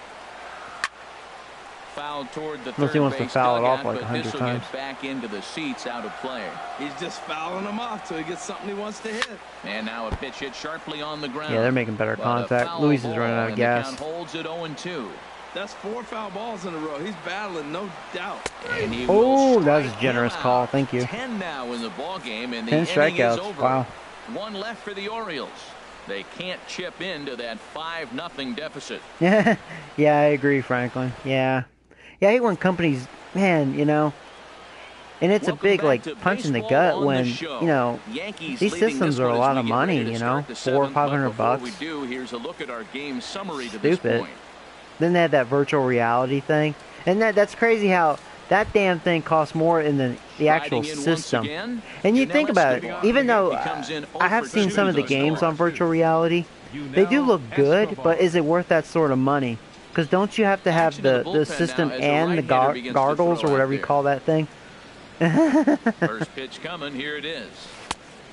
Fouled toward the Unless he third wants to base foul it dugout, off like but 100 this'll times. get back into the seats, out of play. He's just fouling them off till he gets something he wants to hit. And now a pitch hit sharply on the ground. Yeah, they're making better But a contact. foul Luis is ball, running out of and gas. The count holds at 0-2. That's 4 foul balls in a row. He's battling, no doubt. And he Oh, will that was a strike generous him call. out. Thank you. 10 now in the ball game, and the 10 inning is strikeouts. over. Wow. 1 left for the Orioles. They can't chip into that 5-0 deficit. Yeah, yeah, I agree, Franklin. Yeah. Yeah, I hate when companies, man, you know, and it's Welcome a big, back like, to punch in the baseball gut on the when, show. you know, Yankees these leading systems this are one a as lot we of get money, ready to you start know, the 400 seventh, or 500 but before bucks. we do, here's a look at our game summary to this Stupid. point. Then they had that virtual reality thing. And that's crazy how that damn thing costs more in the actual Riding in once system. again, And you Janelle think about it, Escobar. even though He comes in I have 0 for seen 2 some of the thus games far. on virtual reality, they do look good, but is it worth that sort of money? Because don't you have to have Action in the the bullpen system now as the and the right-hander begins to gargles throw or whatever out you there. call that thing? First pitch coming, here it is.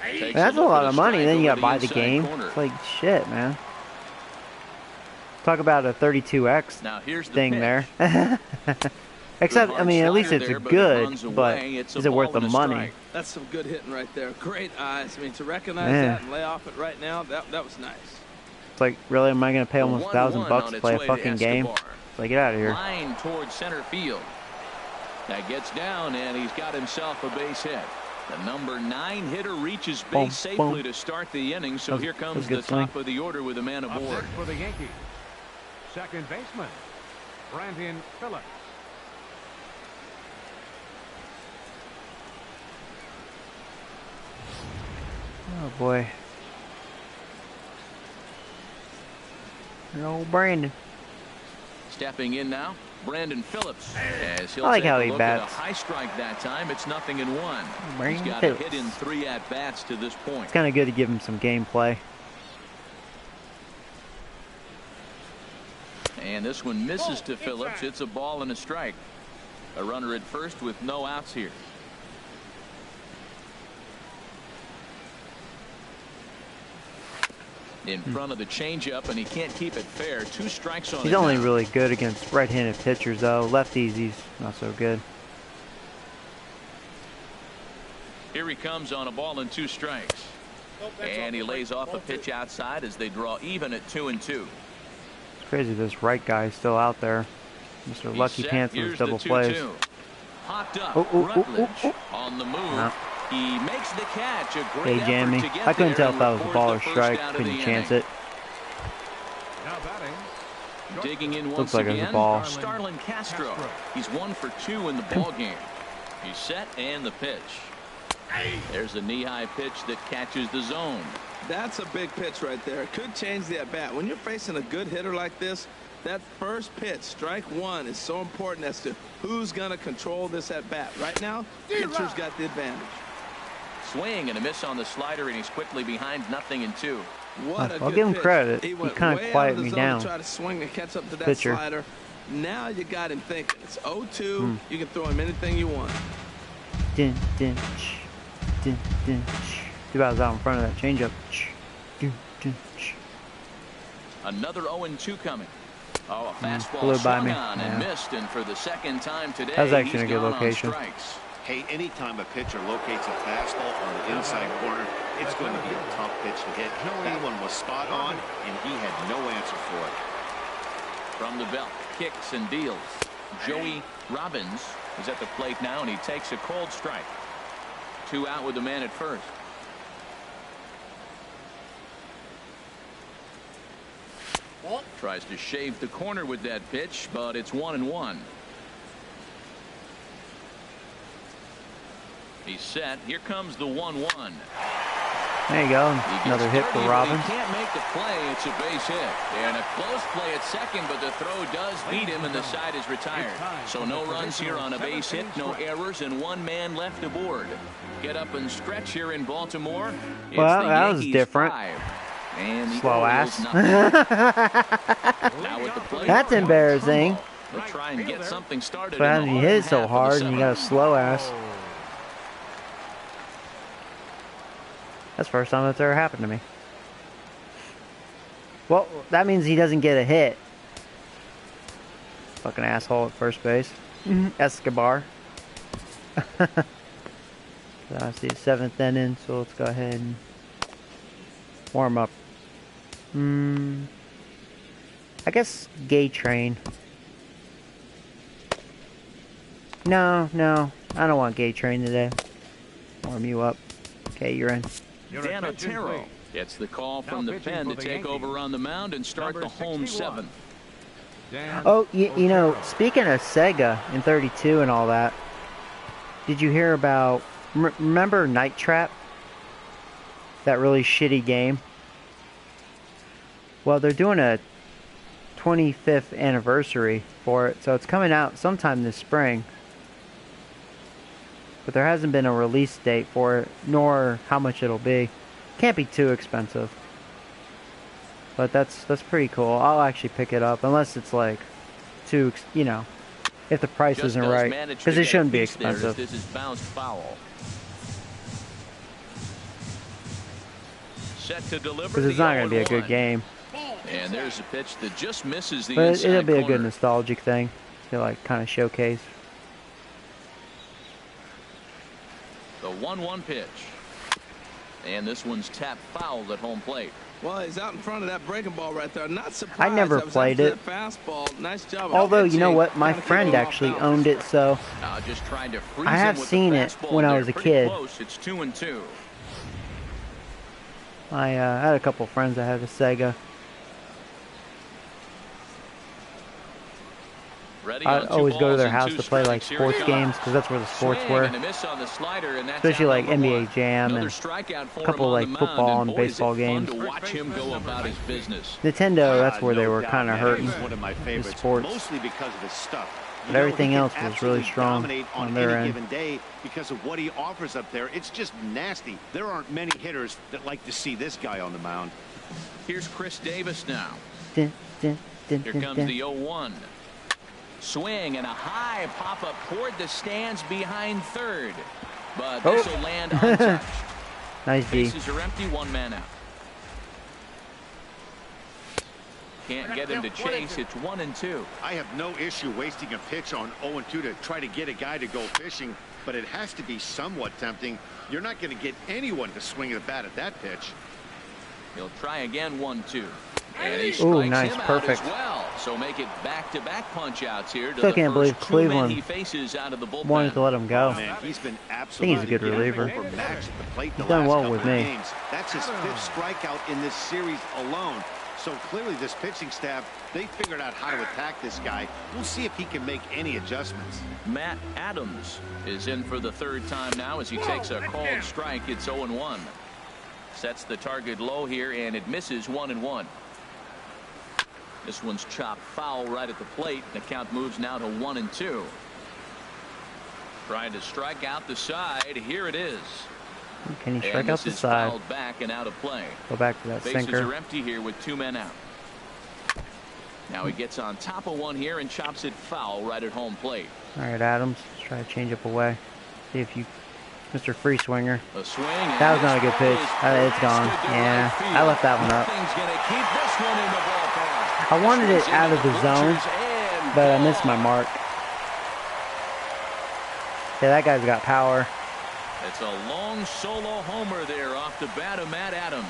Takes That's a look lot for of the money. strike Then you over got to buy the inside game. corner. It's like shit, man. Talk about a 32X Now here's the thing pitch. there. Except, I hard mean, at least slider it's there, but it good, runs but away. It's a is it worth ball the and a money? strike. That's some good hitting right there. Great eyes. I mean, to recognize Man. that and lay off it right now, that was nice. It's like, really, am I going to pay almost The 1,000 1-1 bucks on to its play a way to fucking game? Escobar. It's like, get out of here. Line towards center field. That gets down, and he's got himself a base hit. The number 9 hitter reaches base Boom, safely boom. to start the inning. So That was- here that comes was a the good swing. top of the order with a man Up aboard. next for the Yankees, second baseman, Brandon Phillips. Oh, boy. No, Brandon. Stepping in now, Brandon Phillips. As he'll I like take how a he look bats. at a high strike that time. It's 0-1. Brandon He's got a Phillips. hit in 3 at-bats to this point. It's kind of good to give him some gameplay. And this one misses to Phillips. It's a ball and a strike. A runner at first with no outs here. In front of the changeup, and he can't keep it fair. 2 strikes on He's it only now. really good against right-handed pitchers, though. Lefties, he's not so good. Here he comes on a ball and 2 strikes. And he lays off a pitch outside as they draw even at 2-2. It's crazy this right guy is still out there. Mr. He's Lucky set. Pants with Here's his double the plays. 2-2. Hopped up. Oh, oh, oh, Rutledge oh, on the move. No. He makes the catch. A They great jammed me. effort to get I couldn't there tell and if that was a record ball the or first strike. out of Couldn't the chance inning. it. Now batting, Digging in Looks once like it's a again, ball. Starlin Castro. He's 1 for 2 in the ball game. He's set and the pitch. There's a knee-high pitch that catches the zone. That's a big pitch right there. It could change the at-bat. When you're facing a good hitter like this, that first pitch, strike one, is so important as to who's going to control this at-bat. Right now, pitcher's got the advantage. Swing and a miss on the slider, and he's quickly behind 0-2. What a I'll good give him pitch. credit. He He went kind of way out quieted the me zone down. to try to swing and catch up to that Pitcher. slider. Now you got him thinking. It's 0-2. You can throw him anything you want. Dun, dun, ch, dun, dun, ch. Too bad I was out in front of that changeup. Ch, dun, dun, ch. Another 0-2 coming. Oh, a fastball flew by swung me. on and Yeah. missed, and for the second time today, That was actually he's in a good gone location. on strikes. Hey, anytime a pitcher locates a fastball on the inside corner, it's going to be a tough pitch to hit. That one was spot on, and he had no answer for it. From the belt, kicks and deals. Joey Robbins is at the plate now, and he takes a cold strike. 2 out with the man at first. Tries to shave the corner with that pitch, but it's 1-1. He's set. Here comes the 1-1. There you go. He gets Another hit for 30, but Robbins. He can't make the play. It's a base hit. And a close play at second, but the throw does beat him, and the side is retired. So no runs here on a base hit, no errors, and 1 man left aboard. Get up and stretch here in Baltimore. It's Well, the that was Yankees different. 5, and the Slow Orioles ass. nothing. Now with the plate, That's embarrassing. they'll try and get something started. But in how the did you home hit it so half of the hard and you got a 7th. slow ass? That's the first time that's ever happened to me. Well, that means he doesn't get a hit. Fucking asshole at first base. Escobar. So I see the 7th inning, so let's go ahead and warm up. I guess Gay Train. No, I don't want Gay Train today. Warm you up. Okay, you're in. Dan Otero gets the call from the pen to take over on the mound and start the home 7th. Oh, you know, speaking of Sega and 32 and all that, did you hear about, remember Night Trap? That really shitty game? Well, they're doing a 25th anniversary for it, so it's coming out sometime this spring. But there hasn't been a release date for it, nor how much it'll be. Can't be too expensive. But that's pretty cool. I'll actually pick it up, unless it's like too, you know, if the price Just isn't does right, manage to because it get a shouldn't be piece there as expensive. This is bounced foul. Set to deliver Because it's the not going to be a good 0-1. game. And there's a pitch that just misses the But inside it'll be a good corner. nostalgic thing to like kind of showcase. The 1-1 pitch. And this one's tapped foul at home plate. Well, he's out in front of that breaking ball right there. Not surprised. I never That was played after it. that fastball. Nice job. of Although, you know pitching. what? My Kinda keep friend him off actually balance. owned it, so Just trying to freeze I have him with seen the it fastball when I there. was a Pretty kid. Close. It's 2-2. I had a couple friends that had a Sega. Ready I on 2 always go to their balls and house 2 to play like strikes. Here sports he games goes. because that's where the sports Swing were. and a miss on the slider, and that's Especially out like number NBA 1. Jam Another and strikeout for a couple him on like the mound, football and boy, is it baseball games. fun to watch him go about his business. Nintendo, that's where they No were doubt, kind of man. hurting. He's one of my favorites, sports. mostly because of his stuff. But You know, everything he can else was really absolutely strong dominate on on their any end. given day because of what he offers up there. It's just nasty. There aren't many hitters that like to see this guy on the mound. Here's Chris Davis now. Dun, dun, dun, Here dun, comes dun. the 0-1. Swing and a high pop-up toward the stands behind third. But this will land untouched. Nice D. Bases are empty, 1 man out. Can't get him to chase. It's 1-2. I have no issue wasting a pitch on 0-2 to try to get a guy to go fishing, but it has to be somewhat tempting. You're not going to get anyone to swing the bat at that pitch. He'll try again, 1-2. And he Ooh, strikes nice, him perfect. out as well. So make it back-to-back punch-outs here to Still the can't first believe 2 men Cleveland he faces out of the bullpen. Wanted to let him go. Man, he's been he's a absolutely good reliever. overmatched at the plate He's the done last well couple with of me. games. That's his 5th strikeout in this series alone. So clearly this pitching staff, they figured out how to attack this guy. We'll see if he can make any adjustments. Matt Adams is in for the third time now as he takes a called strike. It's 0-1. Sets the target low here, and it misses 1-1. This one's chopped foul right at the plate. The count moves now to 1-2. Trying to strike out the side. Here it is. Can he strike out the side? Fouled back and out of play. Go back to that sinker. Bases are empty here with 2 men out. Now he gets on top of one here and chops it foul right at home plate. All right, Adams. Let's try to change up away. See if you, Mr. Free Swinger. A swing. That was not a good pitch. It's gone. Yeah, I left that one up. I wanted it out of the zone, but I missed my mark. Yeah, that guy's got power. It's a long solo homer there off the bat of Matt Adams.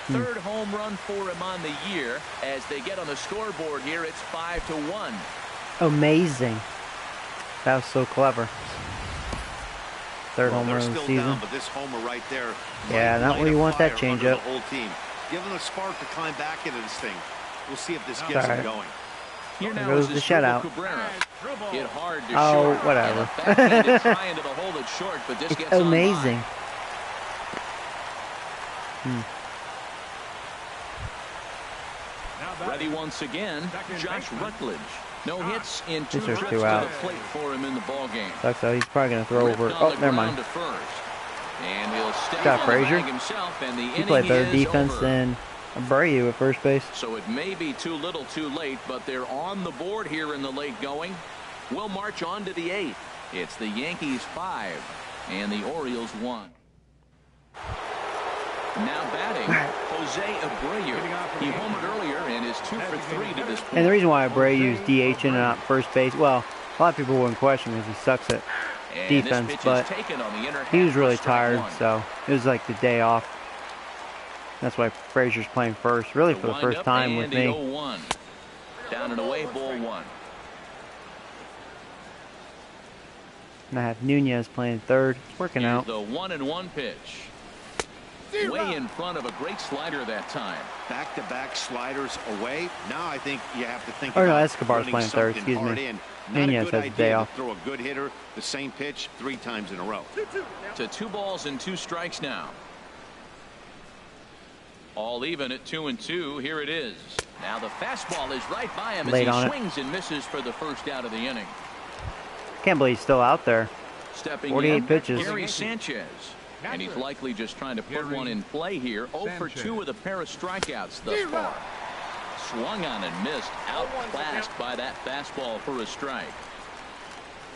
Third home run for him on the year. As they get on the scoreboard here, it's 5-1. Amazing. That was so clever. Third home run of the season. Down, but this homer right there, yeah, not where you want that changeup. Whole team. Give them a spark to climb back into this thing. We'll see if this gets them going. Here now goes the shutout. Hit hard to oh, short. whatever. Trying to hold it short, but this gets amazing. Ready once again, Josh Rutledge. No hits in 2 trips to two the outs. plate for him in the ball game. Sucks though. He's probably gonna throw over. Oh, never mind. And he'll step Got on Frazier. the bag himself, and the He played third defense and Abreu at first base. So it may be too little too late, but they're on the board here in the late going. We'll march on to the 8th. It's the Yankees 5 and the Orioles 1. Now batting, Jose Abreu. He homered earlier and is 2 for 3 to this point. And the reason why Abreu's DHing and not first base, well, a lot of people wouldn't question because he sucks at defense, but he was really tired, so it was like the day off. That's why Frazier's playing first, really for the first time with me. Down and away, ball 1. And I have Nunez playing third. It's working out. The 1-1 pitch. Way in front of a great slider that time. Back-to-back sliders away. Now I think you have to think. Oh no, about Escobar's playing third. Excuse me. Nunez has a day off. Throw a good hitter the same pitch 3 times in a row. To 2 balls and 2 strikes now. All even at 2-2. Here it is. Now the fastball is right by him as he swings and misses for the first out of the inning. Can't believe he's still out there. Stepping 48 in, pitches. Gary Sanchez. And he's likely just trying to put one in play here. 0 for 2 with a pair of strikeouts thus far. Swung on and missed. Outclassed by that fastball for a strike.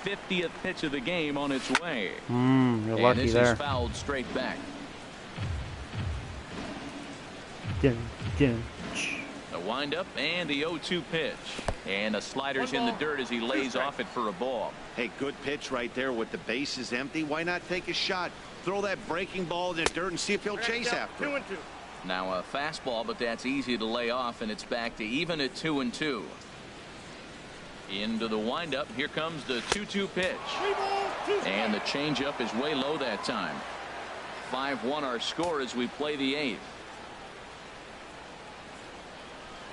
50th pitch of the game on its way. You're lucky and this there. is fouled straight back. The windup and the 0-2 pitch. And the slider's in the dirt as he lays off it for a ball. Hey, good pitch right there with the bases empty. Why not take a shot? Throw that breaking ball in the dirt and see if he'll chase after it. Now a fastball, but that's easy to lay off, and it's back to even at 2-2. Into the windup. Here comes the 2-2 pitch. And the changeup is way low that time. 5-1 our score as we play the 8th.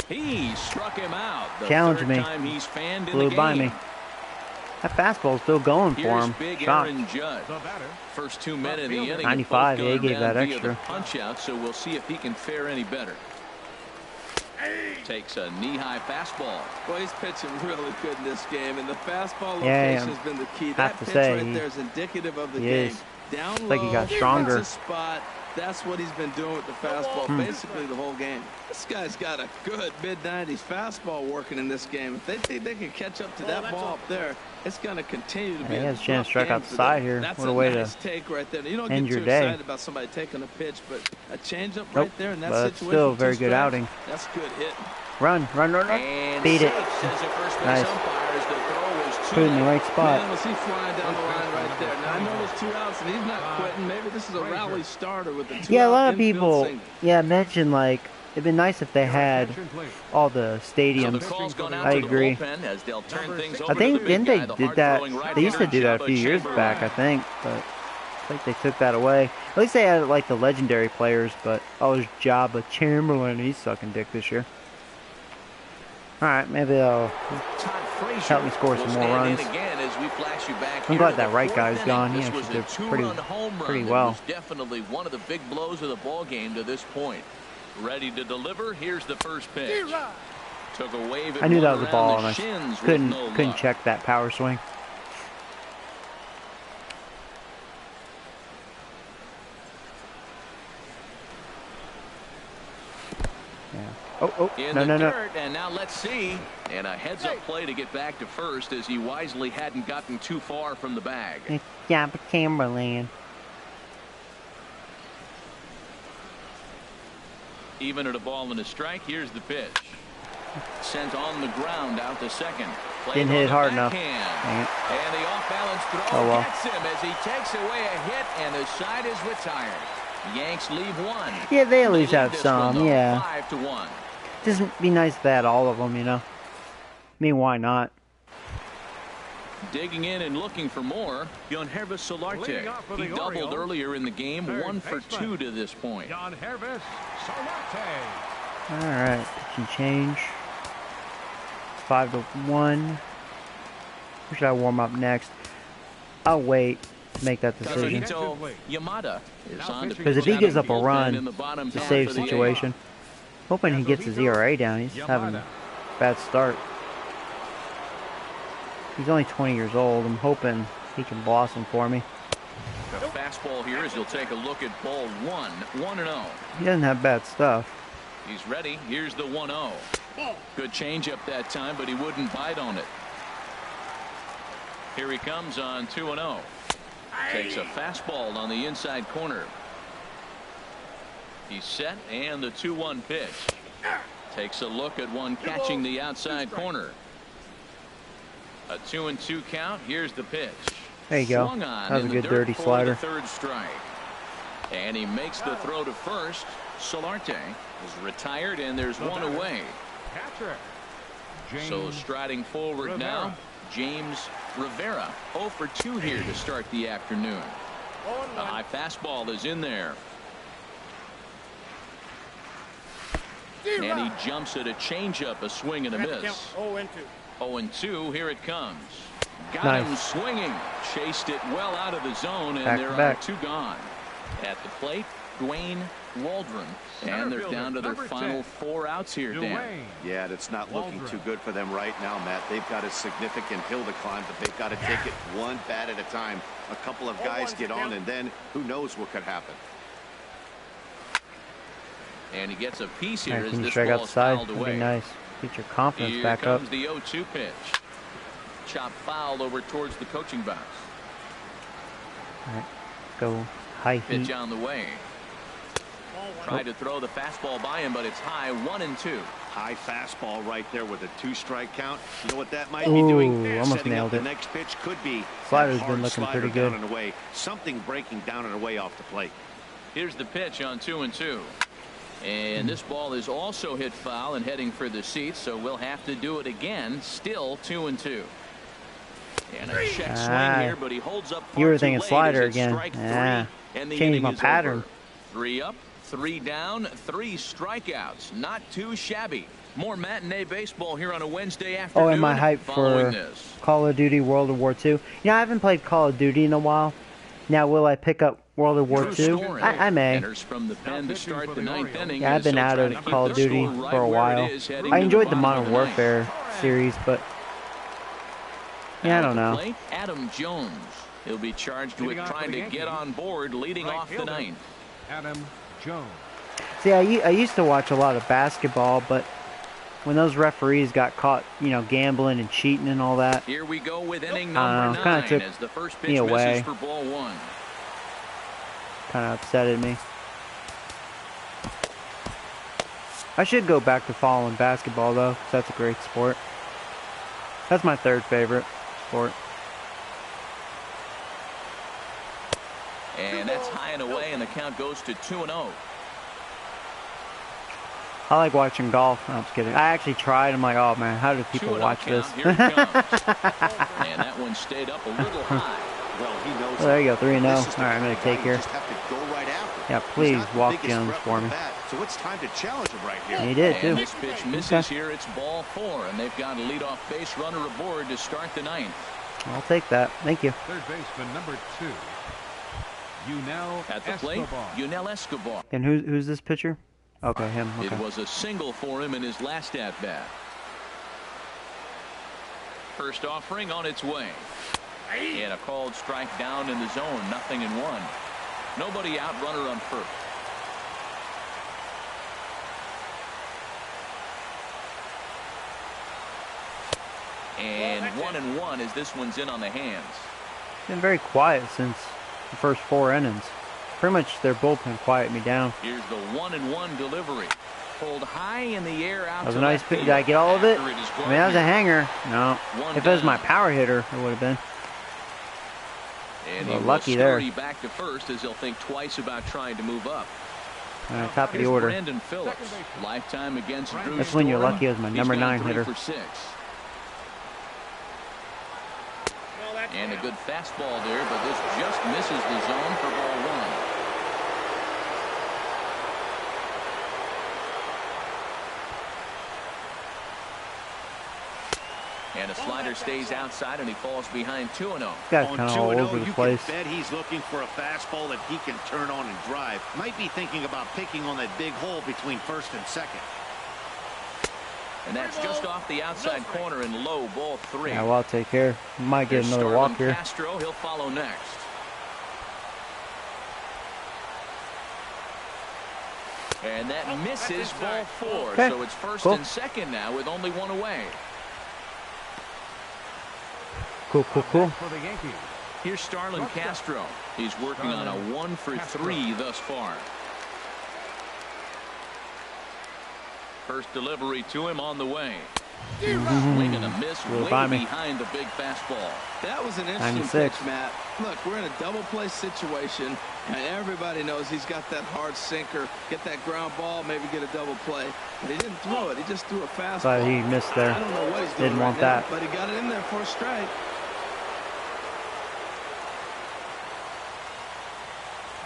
He struck him out. The Challenged me. Time he's fanned in Blew the by game. me. That fastball's still going for him. Big Shocked. Aaron Judd. First 2 men in the inning. 95, yeah, he gave that extra. Punch out, so we'll see if he can fare any better. Takes a knee-high fastball. Well, he's pitching really good in this game, and the fastball Yeah, location has been the key. have That to pitch say, right there is indicative of the he game. is. Down low, Like he got stronger. hits a spot. That's what he's been doing with the fastball basically the whole game. This guy's got a good mid-90s fastball working in this game. If they think they can catch up to that ball up there, it's going to continue to be he a has a chance to strike game out the for side them. here. That's What a way nice to take right there. You don't end get your too day. excited about somebody taking a pitch, but a changeup Nope, right there in that but situation. still a very good strikes, outing. That's good hitting. Run. And Beat it. safe, says the first base Nice. umpire, as the throw is too Put it in the late. right spot. Man, was he flying down the line right there. Now, I know there's 2 outs, and he's not quitting. Maybe this is a rally starter with the 2 Yeah, a out lot of infield people, single. mentioned like it'd been nice if they had all the So the stadiums. call's gone out I to agree. the bullpen as they'll turn things over I think to the didn't big they guy, the did that? hard-throwing right They used to hitter, do that a few Chubba years Chamberlain. back, I think, but I think they took that away. At least they had like the legendary players, but oh, there's Jabba Chamberlain. He's sucking dick this year. Alright, maybe they'll help me score some more runs. I'm glad that right guy's gone. He actually did pretty well. Was definitely one of the big blows of the ball game to this point. Ready to deliver. Here's the first pitch. Took a wave at I knew that was a one ball, around and the I shins with couldn't no luck. check that power swing. In the dirt, and now let's see. And a heads-up play to get back to first as he wisely hadn't gotten too far from the bag. Yeah, but Camberland. Even at a ball and a strike, here's the pitch. Sent on the ground out to second. Didn't hit it hard enough. Dang it. And the off-balance throw well. gets him as he takes away a hit, and the side is retired. Yanks leave one. Yeah, they at least lead have this some, one, though, yeah. 5-1. Just be nice to add all of them, you know. I mean, why not? Digging in and looking for more, Yangervis Solarte. He doubled earlier in the game, 1 for 2 to this point. Yangervis Solarte. All right, pitching change. 5-1. Who should I warm up next? I'll wait to make that decision. Yamada is on to Because if he gives up a run, in the bottom it's a half save of the situation. Hoping he gets his ERA down. He's having a bad start. He's only 20 years old. I'm hoping he can blossom for me. The fastball here as you'll take a look at ball 1, 1-0. He doesn't have bad stuff. He's ready. Here's the 1-0. Good changeup that time, but he wouldn't bite on it. Here he comes on 2-0. Takes a fastball on the inside corner. He's set, and the 2-1 pitch. Takes a look at one catching the outside corner. A 2-2 count. Here's the pitch. There you go. Swung on That was a in good the dirt dirty for slider. the third strike. And he makes the throw to first. Solarte is retired, and there's one away. Catcher. So striding forward now, James Rivera. 0 for 2 here to start the afternoon. A high fastball is in there. And he jumps at a changeup, a swing and a miss. 0-2, here it comes. Got him swinging. Chased it well out of the zone, and there are 2 gone. At the plate, Dwayne Waldron. And they're down to their final 4 outs here, Dan. Yeah, it's not looking too good for them right now, Matt. They've got a significant hill to climb, but they've got to take it one bat at a time. A couple of guys get on, and then who knows what could happen. And he gets a piece here as Can you this strike ball is outside? fouled That'd away. be nice. Get your confidence Here back up. comes the 0-2 pitch. Chop foul over towards the coaching box. All right, go high heat. Pitch on the way. Tried to throw the fastball by him, but it's high. 1-2. High fastball right there with a 2-strike count. You know what that might be Ooh, doing? almost Setting nailed up it. the next pitch could be Slider's that been hard looking slider pretty good. down and away. Something breaking down and away off the plate. Here's the pitch on 2-2. And this ball is also hit foul and heading for the seats, so we'll have to do it again. Still 2-2. And a check swing here, but he holds up. You were far too thinking late slider as it's again. strike Yeah. 3, and the Changed inning my is pattern. over. 3 up, 3 down, 3 strikeouts. Not too shabby. More matinee baseball here on a Wednesday afternoon. Oh, am I hyped following for this. Call of Duty World War II? You know, I haven't played Call of Duty in a while. Now, will I pick up World of War II? I may. Enters from the pen to start the 9th inning. Yeah, I've been out of Call of Duty for a while. I enjoyed the Modern Warfare series, but yeah, I don't know. Adam Jones. He'll be charged with trying to get on board, leading off the 9th. Adam Jones. See, I used to watch a lot of basketball, but when those referees got caught, you know, gambling and cheating and all that, Here we go with inning number 9 kind of took as the first pitch me away. misses for ball 1. kind of upsetted me. I should go back to following basketball, though, 'cause that's a great sport. That's my 3rd favorite sport. And that's high and away, and the count goes to 2-0. I like watching golf. No, I'm just kidding. I actually tried. I'm like, oh man, how do people 2-0 watch this? count. Here it comes. And that one stayed up a little high. Well, he knows. Well, there you go, 3-0. This is the All right, I'm gonna guy take you here. just have to go right after. Yeah, He's please not the walk biggest Jones threat for with me. the bat, So it's time to challenge him right here. He did, too. And this pitch misses here. It's ball 4, and they've got a leadoff base runner aboard to start the 9th. I'll take that. Thank you. Third baseman number 2. Yunel At the plate, Escobar. Yunel Escobar. And who's this pitcher? Okay, him. Okay. It was a single for him in his last at-bat. First offering on its way. And a called strike down in the zone. 0-1. Nobody out, runner on first. And 1-1 as this one's in on the hands. Been very quiet since the first 4 innings. Pretty much their bullpen quieted me down. Here's the 1-1 delivery. Pulled high in the air out. That was to a nice left pitch. field. Did I get all of it? After is I mean, that was a hanger. No. One If it was my down. power hitter, it would have been. And Well, he lucky will there. scurry back to first as he'll think twice about trying to move up. Top of the Here's order. Brandon Phillips. Lifetime against Drew That's when you're Story. lucky it was my He's number gone 9 3 hitter. for 6. No, that's And a good fastball there, but this just misses the zone for ball 1. And a slider stays outside, and he falls behind 2-0. Guy's On kind of all 2-0, over the you place. can bet he's looking for a fastball that he can turn on and drive. Might be thinking about picking on that big hole between first and second. And that's just off the outside corner and low, ball 3. Yeah, well, I'll take care. Might get There's another Starlin walk here. Castro, he'll follow next. And that misses ball 4. Okay, So it's first cool. and second now with only 1 away. Cool, cool, cool. For the Yankees. Here's Starlin Castro. He's working on a 1 for 3 thus far. First delivery to him on the way. Swing and a miss Little way by me. behind the big fastball. That was an interesting 96. pitch, Matt. Look, we're in a double play situation, and everybody knows he's got that hard sinker. Get that ground ball, maybe get a double play. But he didn't throw it. He just threw a fastball. But he missed there. I don't know what he's doing Didn't right want now, that. but he got it in there for a strike.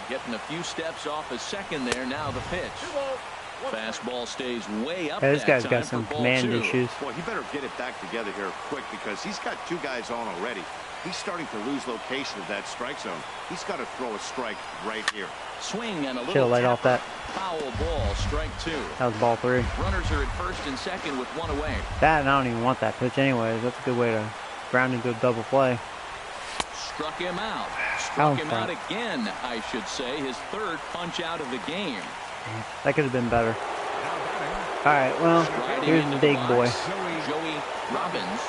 Getting a few steps off his second there. Now the pitch. Fastball stays way up. Hey, this that guy's time got for some ball command 2. issues. Well, he better get it back together here quick because he's got 2 guys on already. He's starting to lose location of that strike zone. He's got to throw a strike right here. Swing and a Should have little laid off tapper. that. Foul ball, strike 2. That was ball 3. Runners are at first and second with 1 away. That, and I don't even want that pitch anyways. That's a good way to ground into a double play. Struck him out. Oh, Struck him out fuck. again, I should say. His 3rd punch out of the game. That could have been better. Alright, well, Riding here's into the big boy. box, Joey Robbins.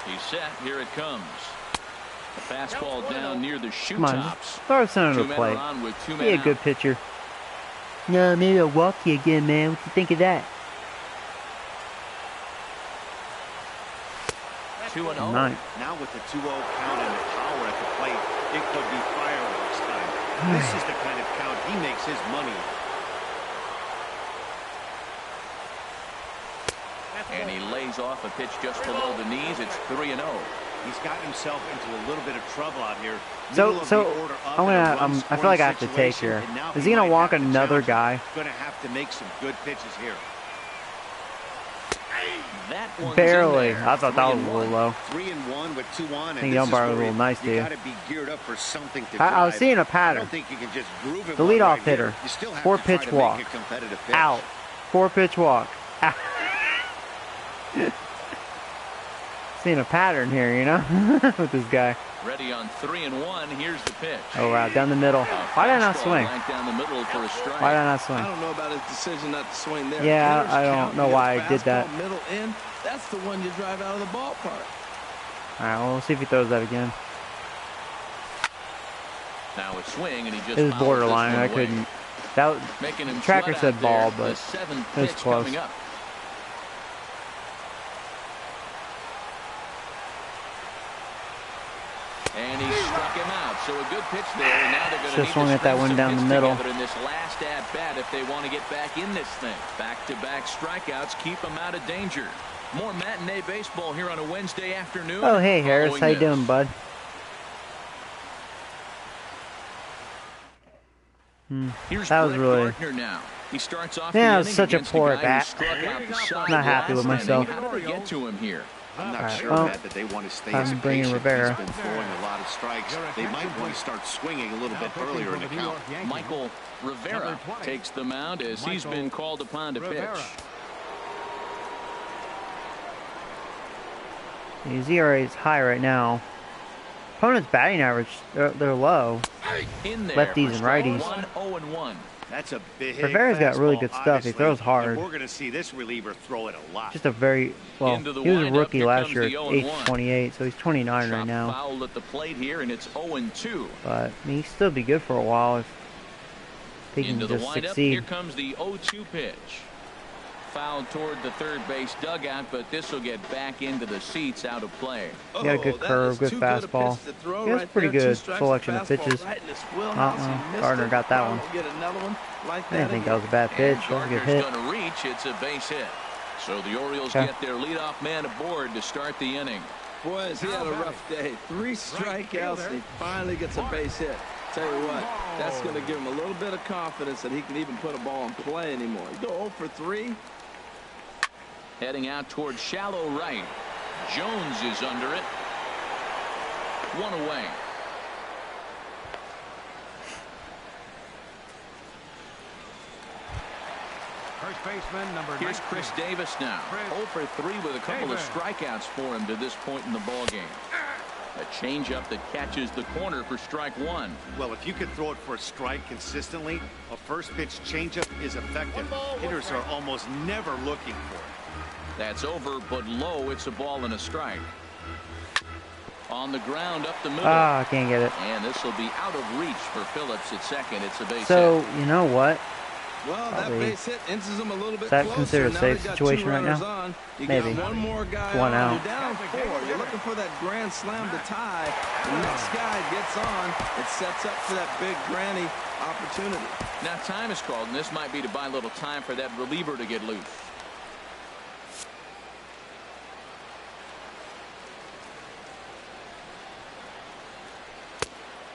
He's set. Here it comes. A fastball down near the shoe Come on, tops. just throw something 2 to men play. are on with 2 men Be a out. good pitcher. No, maybe I'll walk you again, man. What you think of that? 2-0. Nice. Now with the 2-0 count and the power at the plate, it could be fireworks time. This is the kind of count he makes his money. And he lays off a pitch just below the knees. It's 3-0. He's got himself into a little bit of trouble out here. So, Middle of the order up I'm in a gonna, I run-scoring feel like I have to take situation, here. and now Is he gonna might walk have to another challenge guy? him. Gonna have to make some good pitches here. That one's Barely. in there. I thought that was a 3-1. little low. 3-1 with 2 on. I think the umpire was a little nice to you. You gotta be geared up for something to I was drive. seeing a I pattern. don't think you can just groove it The one leadoff right here. hitter. You still have 4 to try pitch to walk. make a competitive pitch. Out. 4 pitch walk. Out. Seeing a pattern here, you know, with this guy. Ready on 3-1. Here's the pitch. Oh wow, down the middle. Why did I not Fastball swing? right down the middle for a strike. Why did I not I swing? don't know about his decision not to swing there. Yeah, Hitters I don't count, know you get why a I did that. fastball Middle in, that's the one you drive out of the ballpark. All right, well, we'll see if he throws that again. Now a swing, and he just It was fouls this borderline. one I away. couldn't. That Making him tracker sweat said out ball, there. but the 7th it was pitch close. coming up. And he struck him out. So a good pitch there. And now they're going to Should've need swung to at that string one some down the hits middle. together in this last at bat if they want to get back in this thing. Back-to-back strikeouts keep them out of danger. More matinee baseball here on a Wednesday afternoon. Oh, hey, Harris. Following How you this. doing, bud? Here's That was Brett really. Gardner now. He starts off Yeah, the it was inning such a against poor guy who bat. struck out the side Not happy with last inning. myself. How did they get to him here? I'm not Alright, sure, well, Matt, that they want to stay I'm as bringing patient. Rivera. He's been throwing a lot of strikes. They might want to start swinging a little bit earlier in the count. Michael Rivera takes the mound as he's been called upon to pitch. His ERA is high right now. Opponent's batting average, they're low. In there Lefties for and strike righties. 1-0-1. That's a big Rivera's got really fastball, good stuff. He honestly, throws hard. and we're going to see this reliever throw it a lot. Just a very well. Into the He was a windup, rookie here last comes year, the at age 0-1. 28, so he's 29 right Shot now. foul at the plate here, and it's 0-2. But I mean, he'd still be good for a while if he can Into the just windup, here succeed. comes the 0-2 pitch. Fouled toward the third base dugout, but this will get back into the seats, out of play. He got a good curve, good fastball. He has pretty good selection of pitches. Gardner got that one. I didn't think that was a bad pitch. That was a good hit. Going to reach. It's a base hit. So the Orioles get their leadoff man aboard to start the inning. Boys, he had a rough day. 3 strikeouts, and he finally gets a base hit. Tell you what, that's going to give him a little bit of confidence that he can even put a ball in play anymore. You go 0 for 3. Heading out towards shallow right. Jones is under it. 1 away. First baseman, number Here's 19. Chris Davis now. 0 for 3 with a couple of strikeouts for him to this point in the ballgame. A changeup that catches the corner for strike 1. Well, if you can throw it for a strike consistently, a first pitch changeup is effective. Hitters are almost never looking for it. That's over, but low. It's a ball and a strike. On the ground up the middle. Ah, I can't get it. And this will be out of reach for Phillips at second. It's a base So, hit. you know what? Well, that base hit inches him a little bit Is that closer. considered a Now safe they've got situation 2 right runners now? on. You Maybe. got one more guy One on. out. You're down 4. You're looking for that grand slam to tie. The next guy gets on. It sets up for that big granny opportunity. Now time is called, and this might be to buy a little time for that reliever to get loose.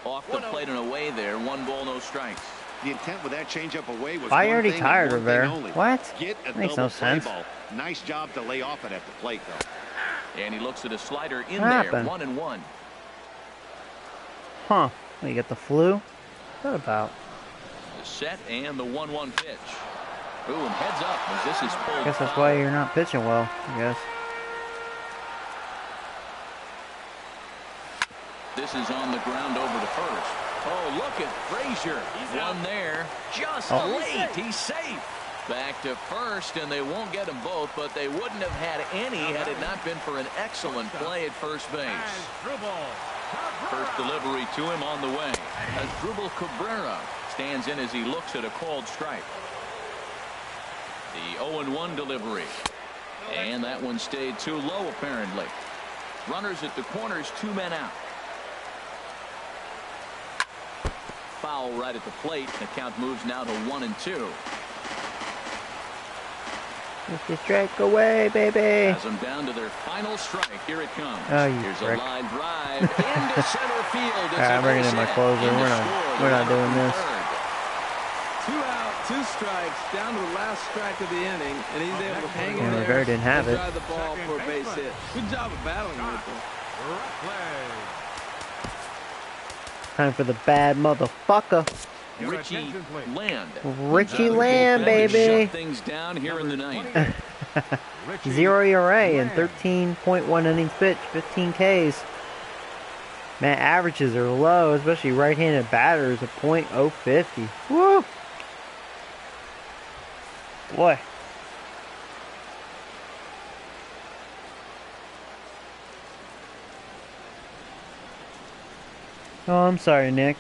Off the plate and away there. 1 ball, no strikes. The intent with that changeup away was I one already thing tired and one Rivera. thing only. What? Get a Makes double no play sense. ball. Nice job to lay off it at the plate, though. And he looks at a slider in What there. happened? 1-1. Huh. What, you got the flu? What's that about? The set and the 1-1 pitch. Ooh, and heads up as this is pulled. I guess that's foul. why you're not pitching well, I guess. This is on the ground over to first. Oh, look at Frazier. One there. Just late. He's safe. Back to first, and they won't get them both, but they wouldn't have had any had it not been for an excellent play at first base. First delivery to him on the way. Asdrubal Cabrera stands in as he looks at a called strike. The 0-1 delivery. And that one stayed too low, apparently. Runners at the corners, 2 men out. Foul right at the plate. The count moves now to 1-2. Get the strike away, baby. Has them down to their final strike. Here it comes. Oh, you Here's prick. a line drive into center field. It's Alright, I'm a bringing base in my hit. closer. In to We're not- score, we're the not runner doing from this. third. 2 out, 2 strikes, down to the last strike of the inning, and he's able to hang in Yeah, there Rivera didn't have and it. drive the ball for a base hit. Good job of battling with him. Time for the bad motherfucker. Richie Land. Richie Land, baby. Shut things down here in the ninth. 0 ERA and 13.1 innings pitched, 15 Ks. Man, averages are low, especially right-handed batters of .050. Woo! Boy. Oh, I'm sorry, Nick.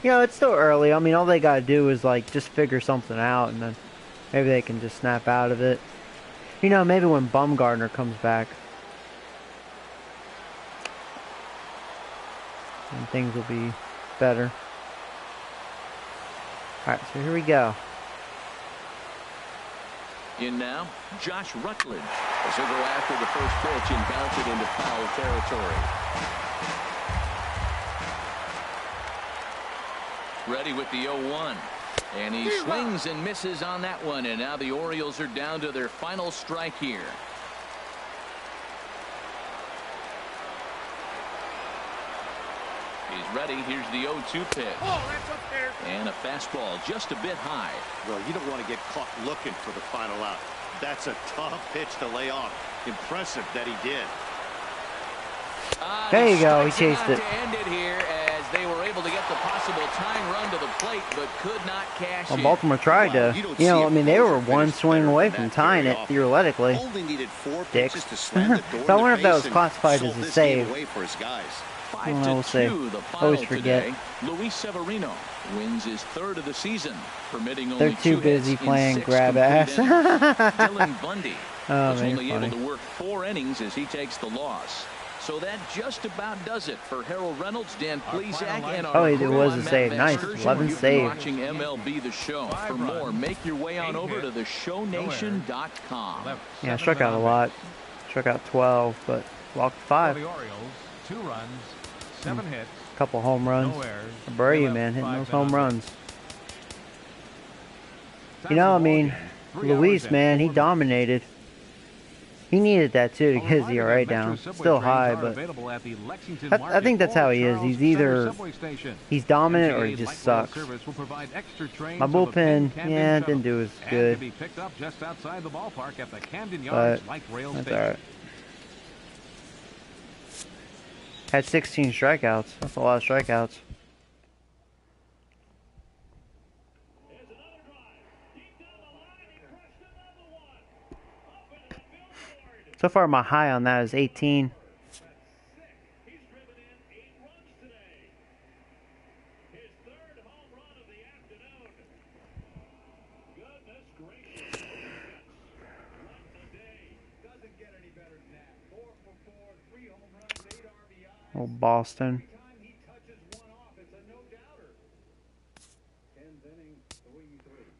You know, it's still early. I mean, all they gotta do is, like, just figure something out, and then maybe they can just snap out of it. You know, maybe when Bumgarner comes back, and things will be better. Alright, so here we go. In now, Josh Rutledge as he'll go after the first pitch and bounce it into foul territory. Ready with the 0-1. And he swings and misses on that one, and now the Orioles are down to their final strike here. He's ready. Here's the 0-2 pitch. Oh, that's up there. And a fastball just a bit high. Well, you don't want to get caught looking for the final out. That's a tough pitch to lay off. Impressive that he did. There you go. He chased it. To end it here as they were able to get the possible tying run to the plate, but could not cash Well, in. Baltimore tried to, I mean, they were one swing away from tying it theoretically. Only needed 4 Dicks. pitches to slam the door So I wonder if that was and classified sold as a this save. game away for his guys. 5-2, the final Always forget. today. Luis Severino wins his 3rd of the season, permitting They're only too 2 busy hits in playing 6 grab complete ass. innings. Dylan Bundy was man, only you're able funny. to work 4 innings as he takes the loss. So that just about does it for Harold Reynolds, Dan Plesac, and our Oh, it crew. was I'm a Matt save. Van Nice. Sturgeon. 11 You've been save. watching MLB The Show. For more, make your way on over to theshownation.com. Yeah, struck out a lot. Struck out 12, but walked For 5. the Orioles, 2 runs, 7 hits, Couple home runs. no errors. Brave, They left man, hitting 5 those to home nothing. runs. Time You know, for I the mean, ballgame. 3 hours Luis, and man, he 4 minutes. dominated. He needed that too to A get his reminder ERA that Metro down. Subway Still trains high, are but available at the Lexington I Market think that's or how he is. Charles He's Center either Subway Station. he's dominant or he MTA just Light Rail sucks. Service will provide extra trains My on the bullpen, Penn Camden yeah, Shuttle didn't do as and good. can be picked up just outside the ballpark at the Camden But Yards Light Rail that's Station. alright. Had 16 strikeouts. That's a lot of strikeouts. So far, my high on that is 18. Oh, Boston.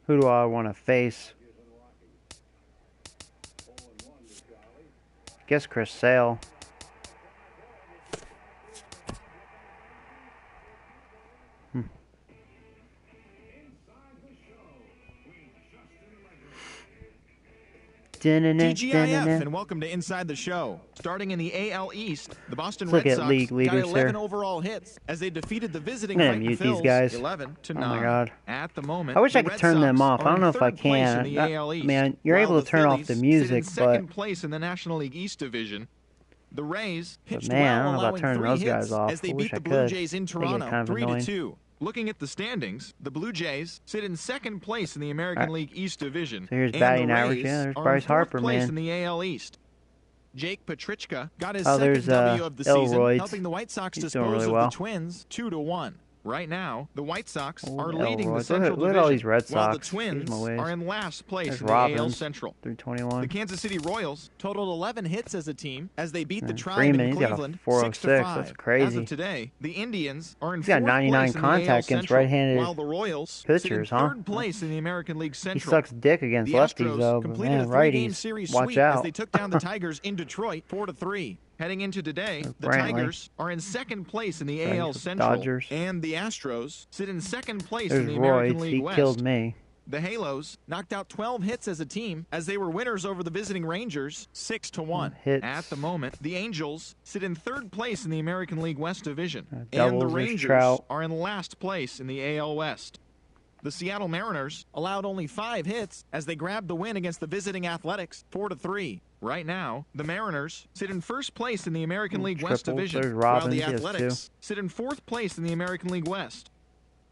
Who do I want to face? Guess Chris Sale. TGIF and welcome to Inside the Show. Starting in the AL East, the Boston Let's look Red at Sox league got leaders 11 here. overall hits as they defeated the visiting I'm gonna Clayton mute these guys. 11 to Oh 9. my God. At the moment, I wish I the could Red turn them Sox off. I are don't in know if I third place in can. the AL East, Man, you're while able to the turn off Phillies the sit music, in second but place in the National League East division. The Rays pitched man, I well, don't know about allowing turning 3 those hits guys off. as they I wish beat I the Blue could. Jays in They get Toronto kind of annoying. 3-2. Looking at the standings, the Blue Jays sit in second place in the American Alright. League East division. So here's and batting the average. Rays Yeah, there's are Bryce in fourth Harper, place man. in the AL East. Jake Petrichka got his Oh, second there's, W of the season, Elroy. helping the White Sox He's doing dispose really of well. the Twins 2-1. Right now, the White Sox Oh, are leading Elroy. the Central Look at all Division, these Red while the Sox. Twins Excuse my ways. are in last place There's in the AL Robbins, Central. 321. The Kansas City Royals totaled 11 hits as a team as they beat the And Tribe Freeman, in he's got a Cleveland 406. 6-5. That's crazy. As of today, the Indians are in He's got fourth 99 place in the AL contact against Central, right-handed while the Royals sit in pitchers, huh? third place in the American League He Central. sucks dick against The lefties, Astros though. But completed man, a 3-game righties, series watch sweep as out. they took down theTigers in Detroit 4-3. Heading into today, the Brantley. Tigers are in second place in the Thanks AL to Central, Dodgers. and the Astros sit in second place There's in the American Royds. League He West. killed me. The Halos knocked out 12 hits as a team as they were winners over the visiting Rangers 6-1. Hits. At the moment, the Angels sit in third place in the American League West Division, and the doubles, there's Rangers Trout. are in last place in the AL West. The Seattle Mariners allowed only 5 hits as they grabbed the win against the visiting Athletics 4-3. Right now, the Mariners sit in first place in the American League West triples. Division, There's while Robbins, the he has Athletics sit in fourth place in the American League West.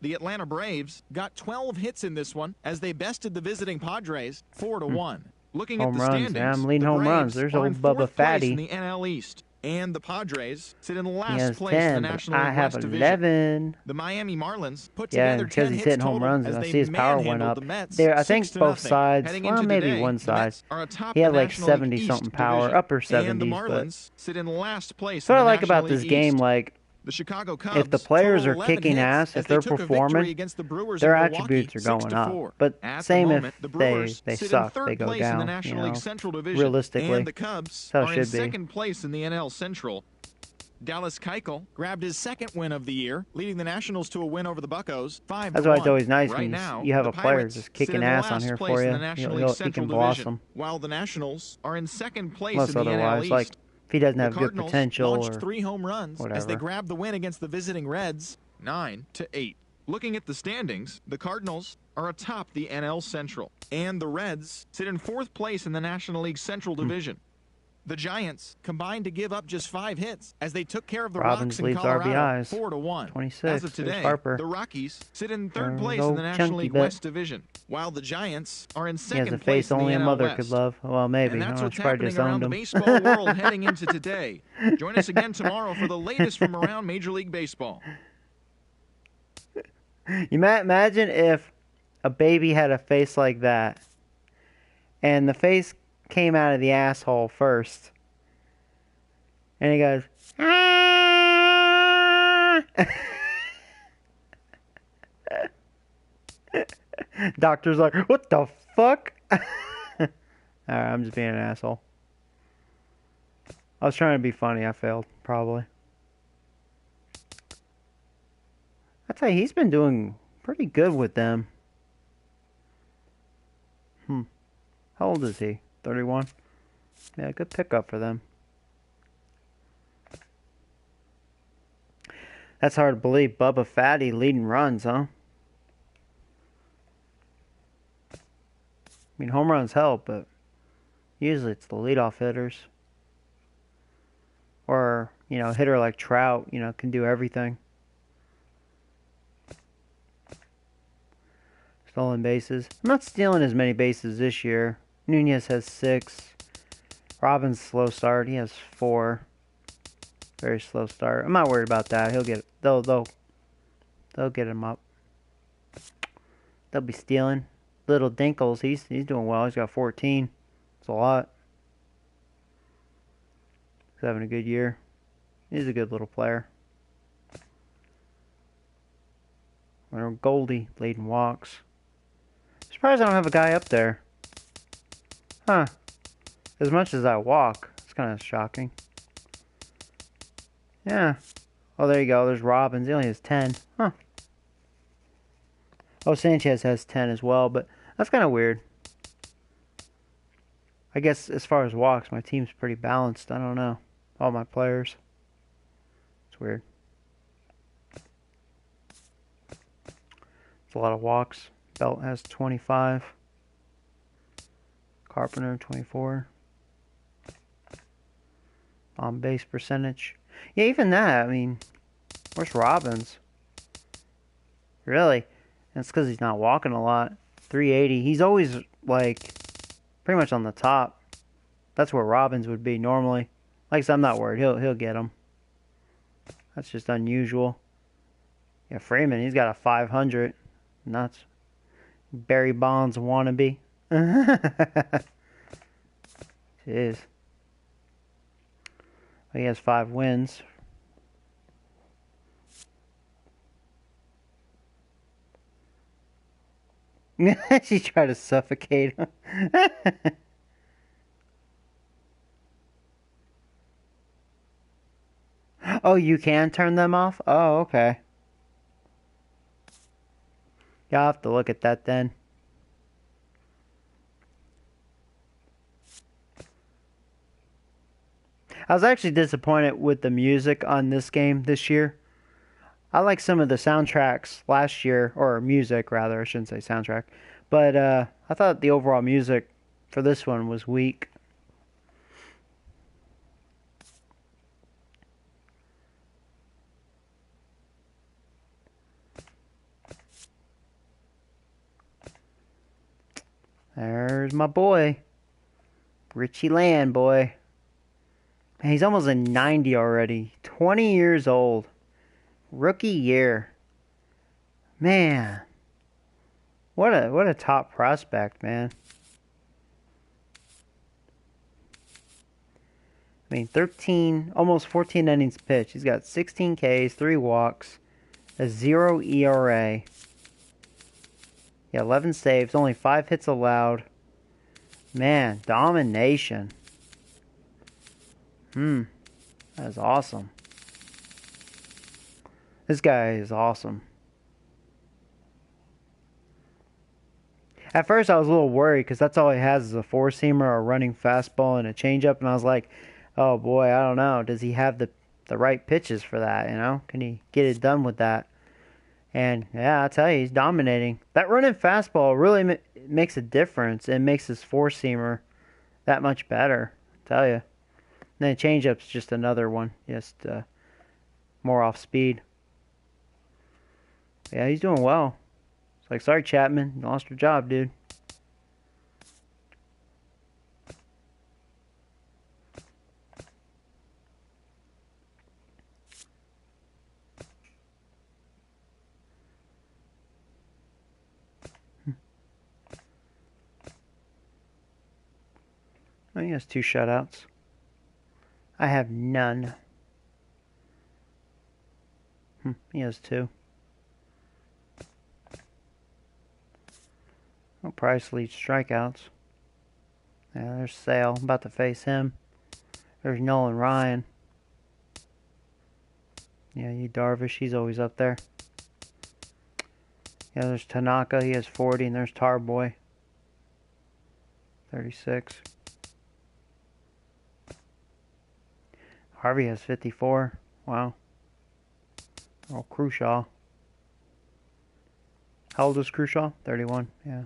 The Atlanta Braves got 12 hits in this one as they bested the visiting Padres 4-1. Looking Home at the runs, standings, yeah, I'm leading the home Braves runs. There's are old in Bubba fourth place Fatty. in the NL East, and the Padres sit in He last has place in 10, the but National I League have West Division. 11. The Miami Marlins put Yeah, together because 10 he's hits hitting home total runs, as and I they see his power went manhandled up. the Mets There, I think 6-0. both sides, Heading well, into maybe today, one the side. Mets are atop He had the like National League 70 East something power, division, upper and 70s. the But Marlins sit in last place. that's what in I the like National about this League game. East. Like, The Chicago Cubs if the players are total 11 kicking hits ass, as if they they're took a victory performing, against the Brewers their in Milwaukee, attributes are going 6-4. up. But At the same moment, if the Brewers they sit in suck, third they go place in the down. National You League know, Central Division, realistically, and the Cubs that's how it are in should be. second place in the NL Central. Dallas Keuchel grabbed his second win of the year, leading the Nationals to a win over the Buccos 5-1. That's why it's always nice right when now, you have the a player Pirates just sit kicking in the ass on last here place for in you. the National League He Central can Division, blossom. while the Nationals are in second place Unless in the NL otherwise, East. like if he doesn't The have good Cardinals potential launched or 3 home runs whatever. as they grabbed the win against the visiting Reds 9-8. Looking at the standings, the Cardinals are atop the NL Central, and the Reds sit in 4th place in the National League Central Division. The Giants combined to give up just 5 hits as they took care of the Robbins Rocks in leads Colorado RBIs. 4-1. 26. As of There's today, Harper. the Rockies sit in 3rd There's place in the old National chunky League bit. West Division, while the Giants are in He has a second face place in the only a NL mother West. could love. Well, maybe. And that's Oh, what's she probably happening just around owned the him. baseball world heading into today. Join us again tomorrow for the latest from around Major League Baseball. You might imagine if a baby had a face like that, and the face came out of the asshole first, and he goes, "Ah!" Doctor's like, what the fuck? Alright, I'm just being an asshole. I was trying to be funny. I failed, probably. I tell you, he's been doing pretty good with them. How old is he? 31? Yeah, good pickup for them. That's hard to believe. Bubba Fatty leading runs, huh? I mean, home runs help, but usually it's the leadoff hitters. Or, you know, a hitter like Trout, you know, can do everything. Stolen bases. I'm not stealing as many bases this year. Nunez has 6. Robbins slow start. He has 4. Very slow start. I'm not worried about that. He'll get. They'll get him up. They'll be stealing. Little Dinkles. He's doing well. He's got 14. It's a lot. He's having a good year. He's a good little player. Goldie leading walks. Surprised I don't have a guy up there. Huh. As much as I walk, it's kind of shocking. Yeah. Oh, there you go. There's Robbins. He only has 10. Huh. Oh, Sanchez has 10 as well, but that's kind of weird. I guess as far as walks, my team's pretty balanced. I don't know. All my players. It's weird. It's a lot of walks. Belt has 25. Carpenter 24. On base percentage. Yeah, even that. I mean, where's Robbins? Really? And it's because he's not walking a lot. 380. He's always like pretty much on the top. That's where Robbins would be normally. Like I said, I'm not worried. He'll get him. That's just unusual. Yeah, Freeman. He's got a 500. Nuts. Barry Bonds wannabe. Jeez. He has 5 wins. She tried to suffocate him. Oh, you can turn them off? Oh, okay. Yeah, I'll have to look at that then. I was actually disappointed with the music on this game this year. I like some of the soundtracks last year, or music rather, I shouldn't say soundtrack. But I thought the overall music for this one was weak. There's my boy. Richie Land, boy. Man, he's almost a 90 already. 20 years old. Rookie year. Man. What a top prospect, man. I mean, 13, almost 14 innings pitched. He's got 16 Ks, 3 walks, a 0 ERA. Yeah, 11 saves, only 5 hits allowed. Man, domination. That is awesome. This guy is awesome. At first, I was a little worried because that's all he has is a four-seamer, a running fastball, and a changeup. And I was like, oh boy, I don't know. Does he have the right pitches for that, you know? Can he get it done with that? And, yeah, I tell you, he's dominating. That running fastball really makes a difference. It makes his four-seamer that much better, I tell you. And then the changeup's just another one, just more off speed. Yeah, he's doing well. It's like, sorry, Chapman, you lost your job, dude. Oh, he has 2 shutouts. I have none. He has 2. Oh, Price leads strikeouts. Yeah, there's Sale. I'm about to face him. There's Nolan Ryan. Yeah, Darvish. He's always up there. Yeah, there's Tanaka. He has 40. And there's Tarboy. 36. Harvey has 54. Wow. Oh, Crushaw. How old is Crushaw? 31. Yeah.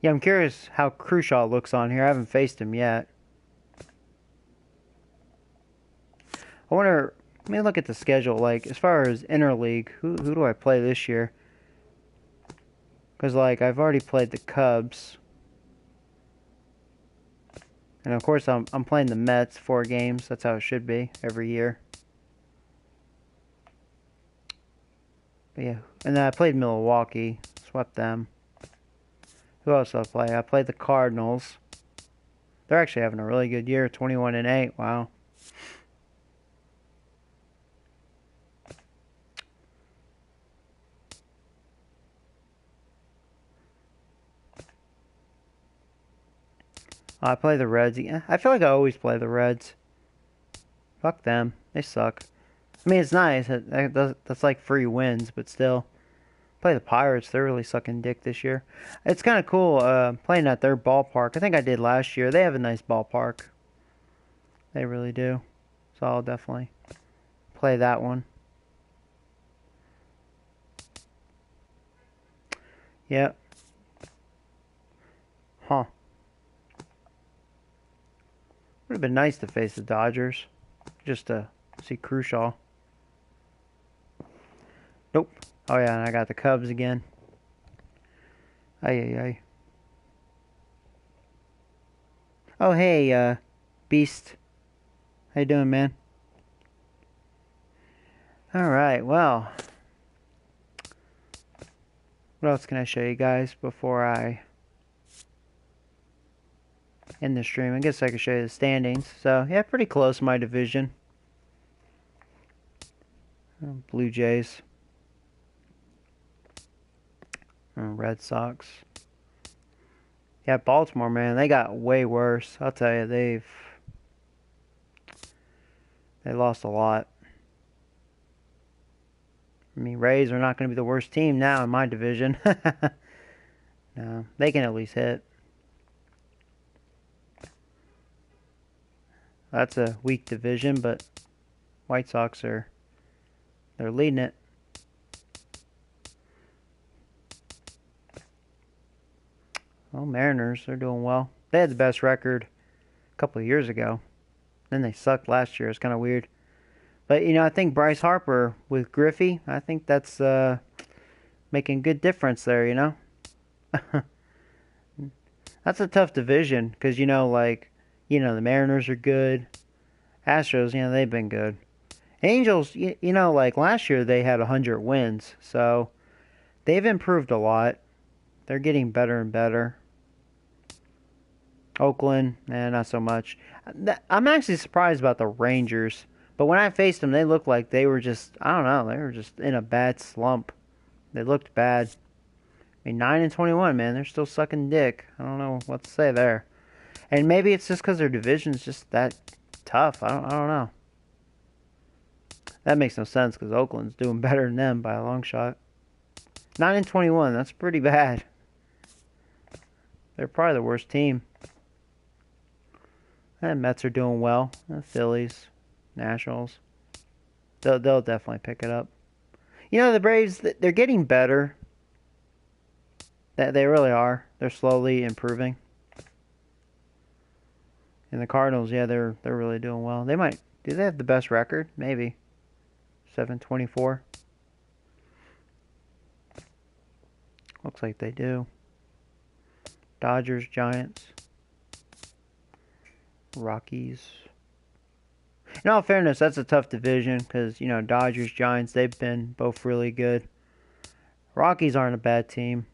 Yeah, I'm curious how Crushaw looks on here. I haven't faced him yet. I wonder, let me look at the schedule. Like, as far as interleague, who do I play this year? Because, like, I've already played the Cubs. And, of course, I'm playing the Mets 4 games. That's how it should be every year. But, yeah. And then I played Milwaukee. Swept them. Who else did I play? I played the Cardinals. They're actually having a really good year. 21-8. Wow. I play the Reds. I feel like I always play the Reds. Fuck them. They suck. I mean, it's nice. That's like free wins, but still. Play the Pirates. They're really sucking dick this year. It's kind of cool playing at their ballpark. I think I did last year. They have a nice ballpark. They really do. So I'll definitely play that one. Yep. Huh. Would have been nice to face the Dodgers. Just to see Crushaw. Nope. Oh yeah, and I got the Cubs again. Ay. Oh hey, Beast. How you doing, man? Alright, well. What else can I show you guys before I end the stream? I guess I could show you the standings. So, yeah, pretty close my division. Blue Jays. Red Sox. Yeah, Baltimore, man, they got way worse. I'll tell you, they lost a lot. I mean, Rays are not going to be the worst team now in my division. No, they can at least hit. That's a weak division, but White Sox they're leading it. Well, Mariners, they're doing well. They had the best record a couple of years ago. Then they sucked last year. It's kind of weird. But, you know, I think Bryce Harper with Griffey, I think that's making good difference there, you know? That's a tough division because, you know, like, you know, the Mariners are good. Astros, you know, they've been good. Angels, you know, like last year they had 100 wins. So they've improved a lot. They're getting better and better. Oakland, not so much. I'm actually surprised about the Rangers. But when I faced them, they looked like they were just, I don't know, they were just in a bad slump. They looked bad. I mean, 9-21, man. They're still sucking dick. I don't know what to say there. And maybe it's just because their division's just that tough. I don't know. That makes no sense because Oakland's doing better than them by a long shot. 9-21, that's pretty bad. They're probably the worst team. And Mets are doing well. The Phillies, Nationals. They'll definitely pick it up. You know, the Braves, they're getting better. They really are. They're slowly improving. And the Cardinals, yeah, they're really doing well. They might. Do they have the best record? Maybe. 7-24. Looks like they do. Dodgers, Giants, Rockies. In all fairness, that's a tough division because, you know, Dodgers, Giants, they've been both really good. Rockies aren't a bad team.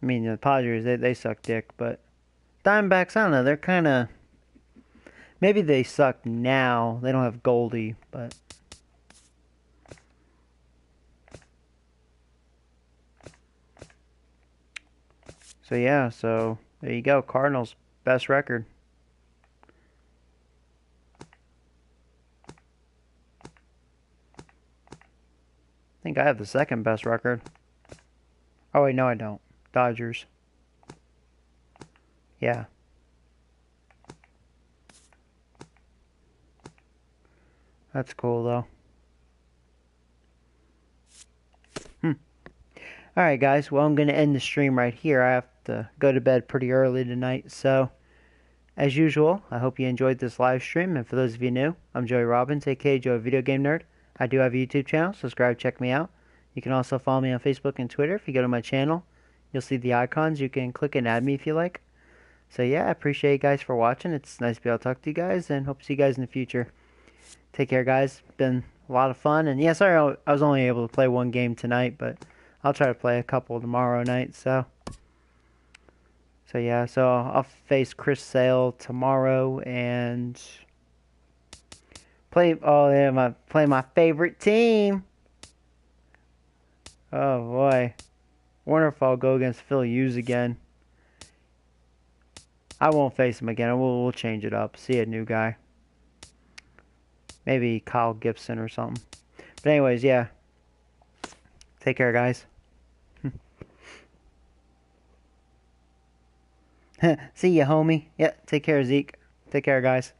I mean, the Padres, they suck dick, but Diamondbacks, I don't know, they're kind of... Maybe they suck now. They don't have Goldie, but... So, yeah, so there you go. Cardinals, best record. I think I have the second best record. Oh, wait, no, I don't. Dodgers. Yeah. That's cool, though. Alright, guys. Well, I'm going to end the stream right here. I have to go to bed pretty early tonight. So, as usual, I hope you enjoyed this live stream. And for those of you new, I'm Joey Robbins, aka Joey Video Game Nerd. I do have a YouTube channel. Subscribe, check me out. You can also follow me on Facebook and Twitter. If you go to my channel, you'll see the icons. You can click and add me if you like. So, yeah, I appreciate you guys for watching. It's nice to be able to talk to you guys. And hope to see you guys in the future. Take care, guys. Been a lot of fun. And, yeah, sorry I was only able to play one game tonight, but... I'll try to play a couple tomorrow night, so yeah, so I'll face Chris Sale tomorrow and play my favorite team. Oh boy. Wonder if I'll go against Phil Hughes again. I won't face him again. We'll change it up. See a new guy. Maybe Kyle Gibson or something. But anyways, yeah. Take care, guys. See ya, homie. Yeah, take care, Zeke. Take care, guys.